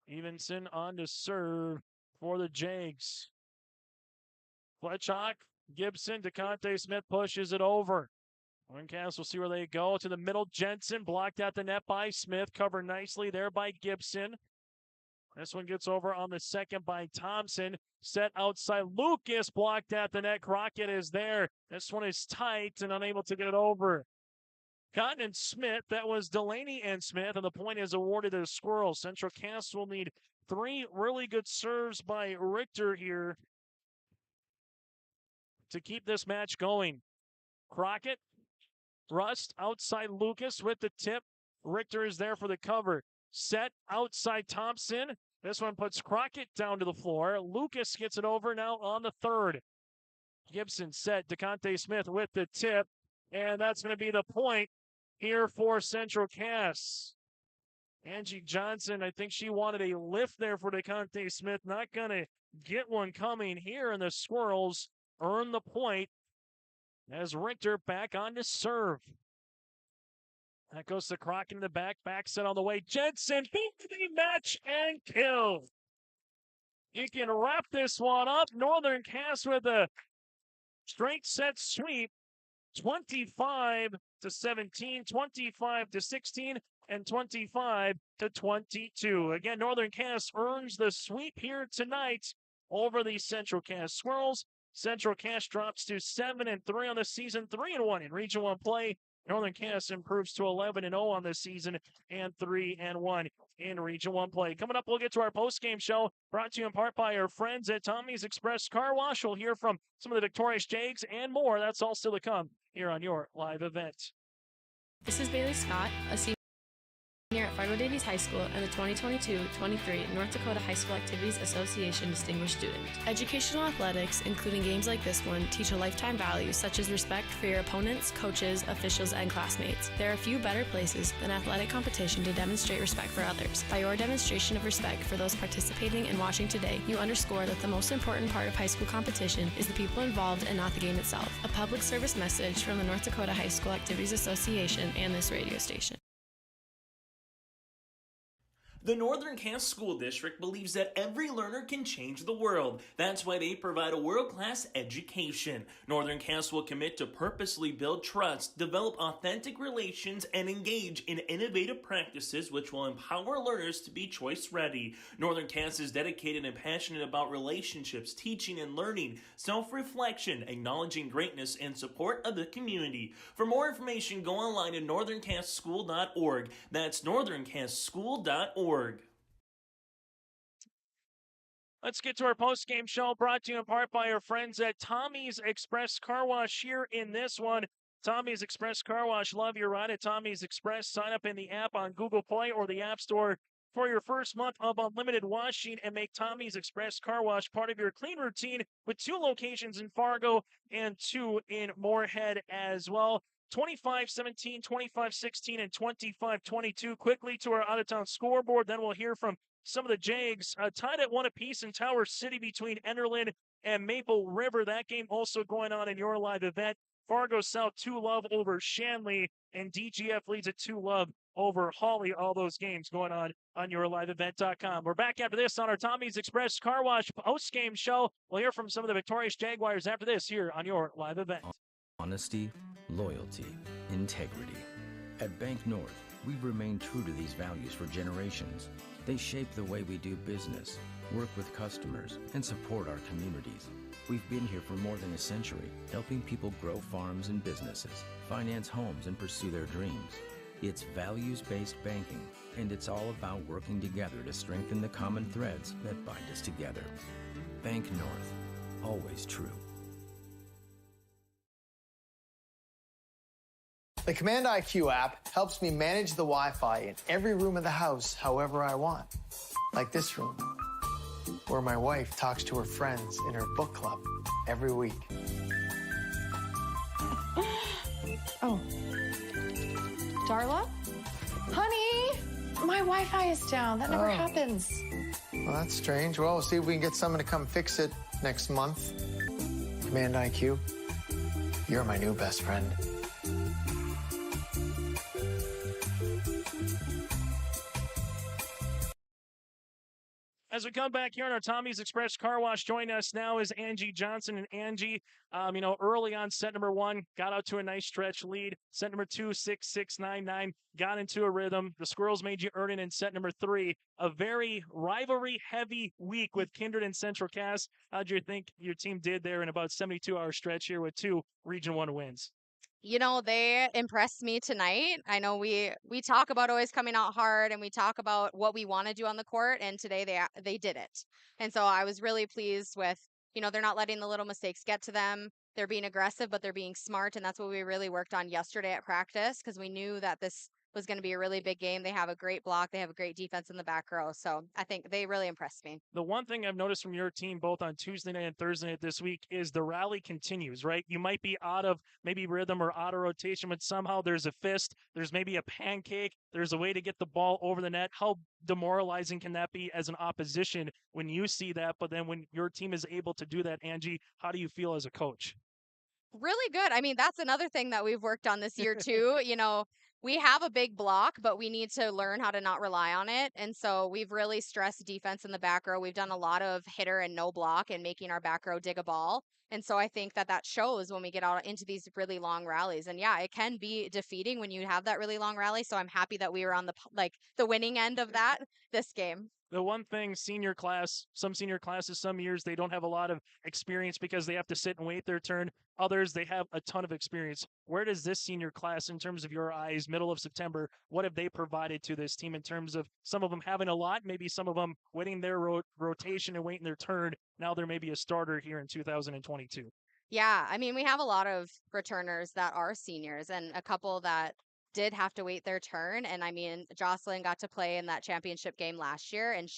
Evenson on to serve for the Jags. Fletchock, Gibson, DeConte Smith pushes it over. Northern Cass will see where they go. To the middle, Jensen blocked at the net by Smith. Covered nicely there by Gibson. This one gets over on the second by Thompson. Set outside. Lucas blocked at the net. Crockett is there. This one is tight and unable to get it over. Cotton and Smith. That was Delaney and Smith. And the point is awarded to the Squirrels. Central Cass will need 3 really good serves by Richter here to keep this match going. Crockett. Rust outside Lucas with the tip. Richter is there for the cover. Set outside Thompson. This one puts Crockett down to the floor. Lucas gets it over now on the third. Gibson set. DeConte Smith with the tip. And that's going to be the point here for Central Cass. Angie Johnson, I think she wanted a lift there for DeConte Smith. Not going to get one coming here. And the Squirrels earn the point as Richter back on to serve. That goes to Crockett in the back. Back set on the way. Jensen beat the match and kill. You can wrap this one up. Northern Cass with a straight set sweep. 25-17, 25-16, and 25-22. Again, Northern Cass earns the sweep here tonight over the Central Cass Squirrels. Central Cass drops to 7-3 on the season, 3-1 in Region 1 play. Northern Cass improves to 11-0 on the season and 3-1 in Region 1 play. Coming up, we'll get to our post-game show, brought to you in part by our friends at Tommy's Express Car Wash. We'll hear from some of the victorious Jags and more. That's all still to come here on your live event. This is Bailey Scott, a senior at Fargo Davies High School and the 2022-23 North Dakota High School Activities Association Distinguished Student. Educational athletics, including games like this one, teach a lifetime values such as respect for your opponents, coaches, officials, and classmates. There are few better places than athletic competition to demonstrate respect for others. By your demonstration of respect for those participating and watching today, you underscore that the most important part of high school competition is the people involved and not the game itself. A public service message from the North Dakota High School Activities Association and this radio station. The Northern Cass School District believes that every learner can change the world. That's why they provide a world-class education. Northern Cass will commit to purposely build trust, develop authentic relations, and engage in innovative practices which will empower learners to be choice-ready. Northern Cass is dedicated and passionate about relationships, teaching and learning, self-reflection, acknowledging greatness, and support of the community. For more information, go online to northerncasschool.org. That's northerncasschool.org. Let's get to our post-game show, brought to you in part by our friends at Tommy's Express Car Wash here in this one. Tommy's Express Car Wash. Love your ride at Tommy's Express. Sign up in the app on Google Play or the App Store for your first month of unlimited washing and make Tommy's Express Car Wash part of your clean routine with 2 locations in Fargo and 2 in Moorhead as well. 25-17, 25-16, and 25-22. Quickly to our out-of-town scoreboard. Then we'll hear from some of the Jags. Tied at 1 apiece in Tower City between Enderlin and Maple River. That game also going on in your live event. Fargo South 2-love over Shanley, and DGF leads at 2-love over Hawley. All those games going on yourliveevent.com. We're back after this on our Tommy's Express Car Wash post-game show. We'll hear from some of the victorious Jaguars after this here on your live event. Honesty, loyalty, integrity. At Bank North, we've remained true to these values for generations. They shape the way we do business, work with customers, and support our communities. We've been here for more than a century, helping people grow farms and businesses, finance homes, and pursue their dreams. It's values-based banking, and it's all about working together to strengthen the common threads that bind us together. Bank North, always true. The Command IQ app helps me manage the Wi-Fi in every room of the house however I want. Like this room, where my wife talks to her friends in her book club every week. Oh. Darla? Honey, my Wi-Fi is down. That never happens. Well, that's strange. Well, we'll see if we can get someone to come fix it next month. Command IQ, you're my new best friend. As we come back here on our Tommy's Express Car Wash, joining us now is Angie Johnson. And Angie, early on set number 1, got out to a nice stretch lead. Set number 2, 6-6-9-9, got into a rhythm. The Squirrels made you earn it in set number 3. A very rivalry-heavy week with Kindred and Central Cass. How'd you think your team did there in about 72-hour stretch here with 2 Region 1 wins? You know, they impressed me tonight. I know we talk about always coming out hard, and we talk about what we want to do on the court, and today they did it. And so I was really pleased with, they're not letting the little mistakes get to them. They're being aggressive, but they're being smart, and that's what we really worked on yesterday at practice, because we knew that this was going to be a really big game. They have a great block. They have a great defense in the back row. So I think they really impressed me. The one thing I've noticed from your team, both on Tuesday night and Thursday night this week, is the rally continues, right? You might be out of maybe rhythm or out of rotation, but somehow there's a fist, there's maybe a pancake, there's a way to get the ball over the net. How demoralizing can that be as an opposition when you see that? But then when your team is able to do that, Angie, how do you feel as a coach? Really good. I mean, that's another thing that we've worked on this year too. We have a big block, but we need to learn how to not rely on it. And so we've really stressed defense in the back row. We've done a lot of hitter and no block and making our back row dig a ball. And so I think that shows when we get out into these really long rallies. And yeah, it can be defeating when you have that really long rally. So I'm happy that we were on the winning end of that this game. The one thing some senior classes, some years, they don't have a lot of experience because they have to sit and wait their turn. Others, they have a ton of experience. Where does this senior class, in terms of your eyes, middle of September, what have they provided to this team in terms of some of them having a lot, maybe some of them waiting their rotation and waiting their turn? Now they're maybe a starter here in 2022. Yeah, I mean, we have a lot of returners that are seniors and a couple that did have to wait their turn. And I mean, Jocelyn got to play in that championship game last year. And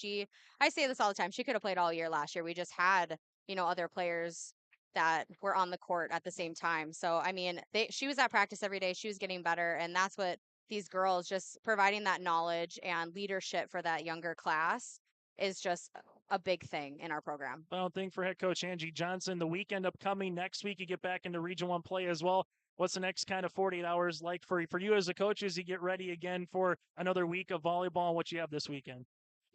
I say this all the time, she could have played all year last year. We just had, other players that were on the court at the same time. So, I mean, she was at practice every day. She was getting better. And that's what these girls, just providing that knowledge and leadership for that younger class, is just a big thing in our program. Final thing for head coach Angie Johnson, the weekend upcoming next week, you get back into Region 1 play as well. What's the next kind of 48 hours like for you as a coach as you get ready again for another week of volleyball and what you have this weekend?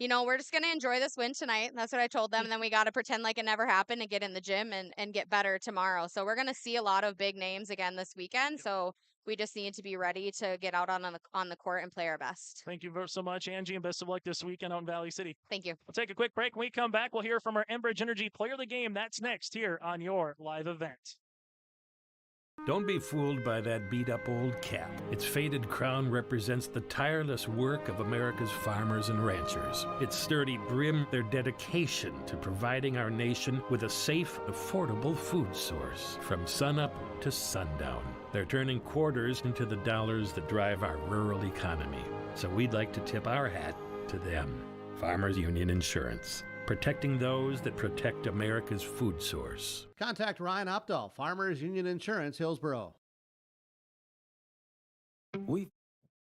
We're just going to enjoy this win tonight. That's what I told them. And then we got to pretend like it never happened and get in the gym and get better tomorrow. So we're going to see a lot of big names again this weekend. So we just need to be ready to get out on the court and play our best. Thank you so much, Angie, and best of luck this weekend out in Valley City. Thank you. We'll take a quick break. When we come back, we'll hear from our Enbridge Energy Player of the Game. That's next here on your live event. Don't be fooled by that beat-up old cap. Its faded crown represents the tireless work of America's farmers and ranchers. Its sturdy brim, their dedication to providing our nation with a safe, affordable food source from sunup to sundown. They're turning quarters into the dollars that drive our rural economy. So we'd like to tip our hat to them. Farmers Union Insurance. Protecting those that protect America's food source. Contact Ryan Opdahl, Farmers Union Insurance, Hillsboro.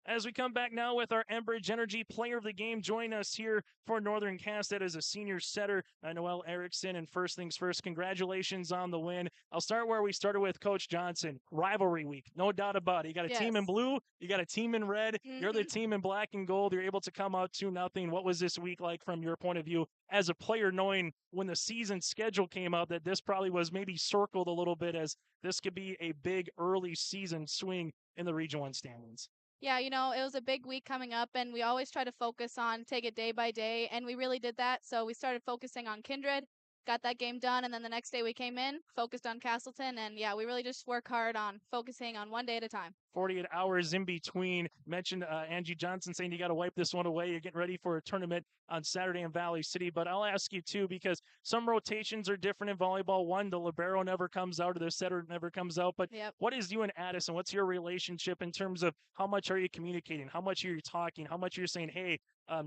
As we come back now with our Enbridge Energy Player of the Game, join us here for Northern Cast. That is a senior setter, Noelle Erickson. And first things first, congratulations on the win. I'll start where we started with Coach Johnson. Rivalry week, no doubt about it. You got a team in blue, you got a team in red, you're the team in black and gold. You're able to come out 2-0. What was this week like from your point of view as a player, knowing when the season schedule came out that this probably was maybe circled a little bit as this could be a big early season swing in the Region 1 standings? Yeah, you know, it was a big week coming up, and we always try to focus on take it day by day, and we really did that. So we started focusing on Kindred, got that game done, and then the next day we came in, focused on Castleton, and yeah, we really just work hard on focusing on one day at a time. 48 hours in between. Mentioned Angie Johnson saying you got to wipe this one away. You're getting ready for a tournament on Saturday in Valley City. But I'll ask you, too, because some rotations are different in volleyball. One, the libero never comes out or the setter never comes out. But what is you and Addison? What's your relationship in terms of how much are you communicating? How much are you talking? How much are you saying, hey,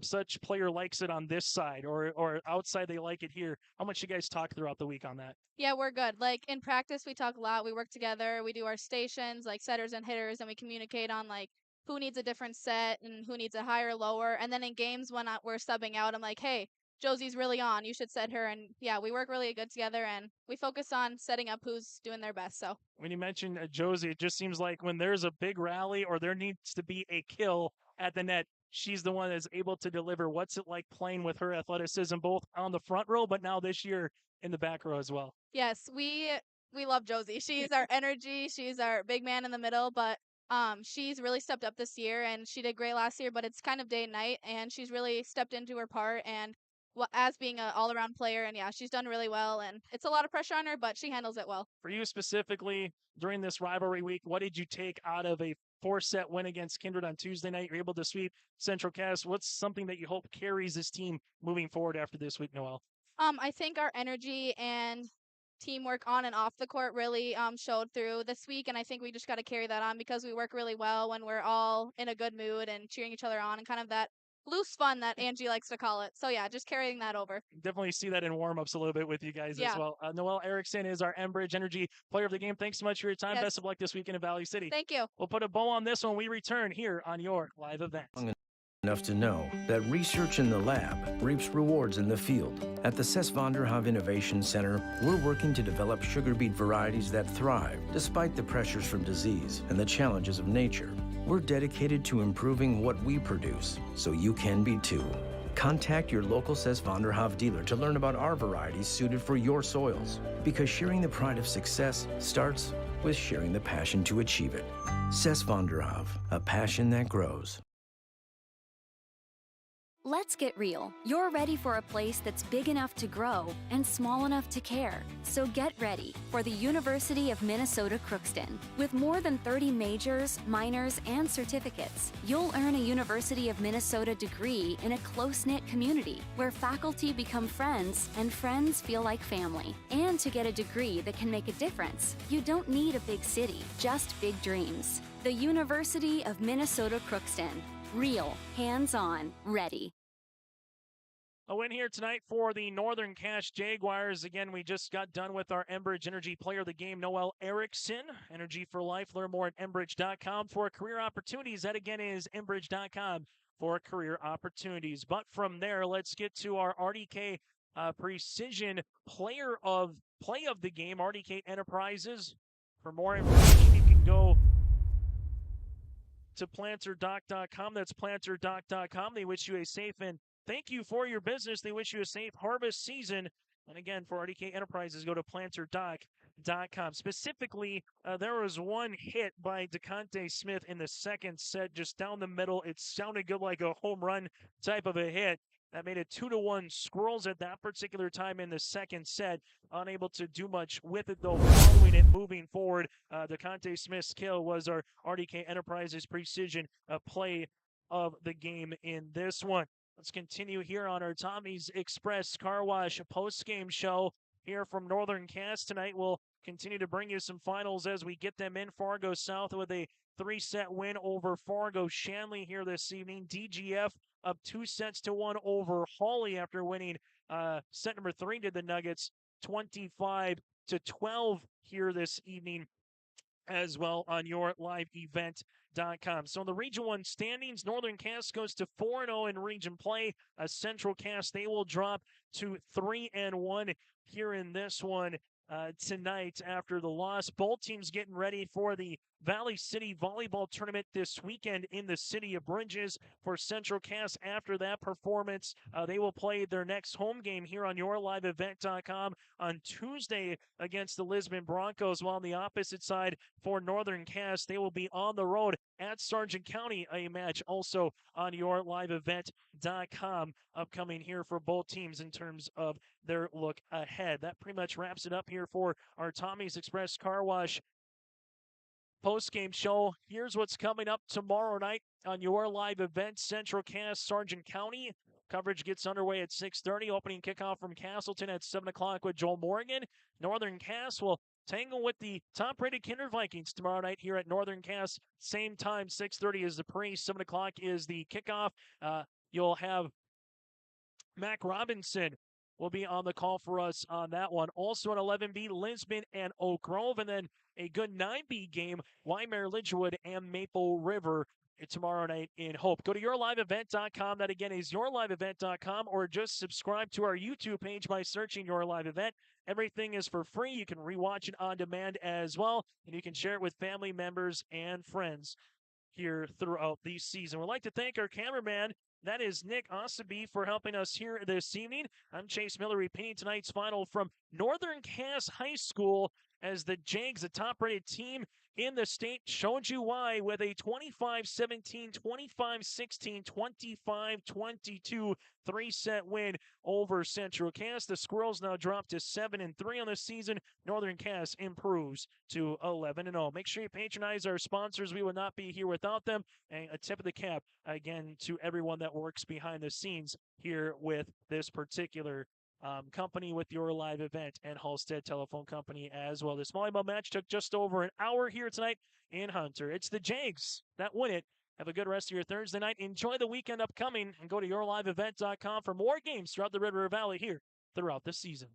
such player likes it on this side or outside they like it here? How much you guys talk throughout the week on that? Yeah, we're good. Like in practice, we talk a lot. We work together. We do our stations, like setters and hitters, and we communicate on like who needs a different set and who needs a higher or lower. And then in games when we're subbing out, I'm like, hey, Josie's really on. You should set her. And yeah, we work really good together, and we focus on setting up who's doing their best. So when you mentioned Josie, it just seems like when there's a big rally or there needs to be a kill at the net, she's the one that's able to deliver. What's it like playing with her athleticism, both on the front row, but now this year in the back row as well? Yes, we love Josie. She's our energy. She's our big man in the middle, but she's really stepped up this year, and she did great last year, but it's kind of day and night, and she's really stepped into her part and as being an all-around player, and yeah, she's done really well, and it's a lot of pressure on her, but she handles it well. For you specifically, during this rivalry week, what did you take out of a 4-set win against Kindred on Tuesday night? You're able to sweep Central Cass. What's something that you hope carries this team moving forward after this week, Noelle? I think our energy and teamwork on and off the court really showed through this week, and I think we just got to carry that on because we work really well when we're all in a good mood and cheering each other on and kind of that loose fun that Angie likes to call it. So yeah, just carrying that over. Definitely see that in warm-ups a little bit with you guys as well. Noelle Erickson is our Enbridge Energy Player of the Game. Thanks so much for your time. Best of luck this weekend in Valley City. Thank you. We'll put a bow on this when we return here on your live event. Enough to know that research in the lab reaps rewards in the field. At the Ses van der Haaf Innovation Center, we're working to develop sugar beet varieties that thrive despite the pressures from disease and the challenges of nature. We're dedicated to improving what we produce, so you can be too. Contact your local Ses van der Haaf dealer to learn about our varieties suited for your soils. Because sharing the pride of success starts with sharing the passion to achieve it. Ses van der Haaf, a passion that grows. Let's get real. You're ready for a place that's big enough to grow and small enough to care. So get ready for the University of Minnesota Crookston. With more than 30 majors, minors, and certificates, you'll earn a University of Minnesota degree in a close-knit community where faculty become friends and friends feel like family. And to get a degree that can make a difference, you don't need a big city, just big dreams. The University of Minnesota Crookston. Real, hands-on, ready. A win here tonight for the Northern Cache Jaguars. Again, we just got done with our Enbridge Energy Player of the Game, Noelle Erickson. Energy for life. Learn more at enbridge.com for career opportunities. That again is enbridge.com for career opportunities. But from there, let's get to our RDK Precision Play of the Game, RDK Enterprises. For more information, you can go to planterdoc.com. That's planterdoc.com. They wish you a safe and thank you for your business. They wish you a safe harvest season. And again, for RDK Enterprises, go to planterdoc.com. Specifically, there was one hit by DeConte Smith in the second set, just down the middle. It sounded good, like a home run type of a hit. That made it 2-1 Squirrels at that particular time in the second set. Unable to do much with it, though, following it moving forward. DeConte Smith's kill was our RDK Enterprises Precision Play of the Game in this one. Let's continue here on our Tommy's Express Car Wash post-game show here from Northern Cass. Tonight we'll continue to bring you some finals as we get them in. Fargo South with a 3-set win over Fargo Shanley here this evening. DGF up 2-1 over Hawley after winning set number 3 to the Nuggets 25-12 here this evening. as well on yourliveevent.com. So in the Region 1 standings, Northern Cass goes to 4-0 in region play. Central Cass, they will drop to 3-1 here in this one tonight after the loss. Both teams getting ready for the Valley City Volleyball Tournament this weekend in the city of Bridges. For Central Cass, after that performance, they will play their next home game here on yourliveevent.com on Tuesday against the Lisbon Broncos, while on the opposite side for Northern Cass, they will be on the road at Sargent County, a match also on yourliveevent.com upcoming here for both teams in terms of their look ahead. That pretty much wraps it up here for our Tommy's Express Car Wash post-game show. Here's what's coming up tomorrow night on your live event. Central Cass, Sargent County. Coverage gets underway at 6:30. Opening kickoff from Castleton at 7 o'clock with Joel Morgan. Northern Cass will tangle with the top-rated Kinder Vikings tomorrow night here at Northern Cass. Same time, 6:30 is the pre, 7 o'clock is the kickoff. You'll have Mac Robinson will be on the call for us on that one. Also at 11B, Lisbon and Oak Grove. And then a good 9B game, Waimea Lidgewood and Maple River tomorrow night in Hope. Go to yourliveevent.com. That again is yourliveevent.com, or just subscribe to our YouTube page by searching Your Live Event. Everything is for free. You can rewatch it on demand as well, and you can share it with family members and friends here throughout the season. We'd like to thank our cameraman, that is Nick Osaby, for helping us here this evening. I'm Chase Miller, repeating tonight's final from Northern Cass High School as the Jags, a top-rated team in the state, showed you why with a 25-17, 25-16, 25-22 three-set win over Central Cass. The Squirrels now drop to 7-3 on the season. Northern Cass improves to 11-0. Make sure you patronize our sponsors. We would not be here without them. And a tip of the cap, again, to everyone that works behind the scenes here with this particular company, with your live event, and Halstead Telephone Company as well. This volleyball match took just over an hour here tonight in Hunter. It's the Jags that win it. Have a good rest of your Thursday night. Enjoy the weekend upcoming, and go to yourliveevent.com for more games throughout the Red River Valley here throughout the season.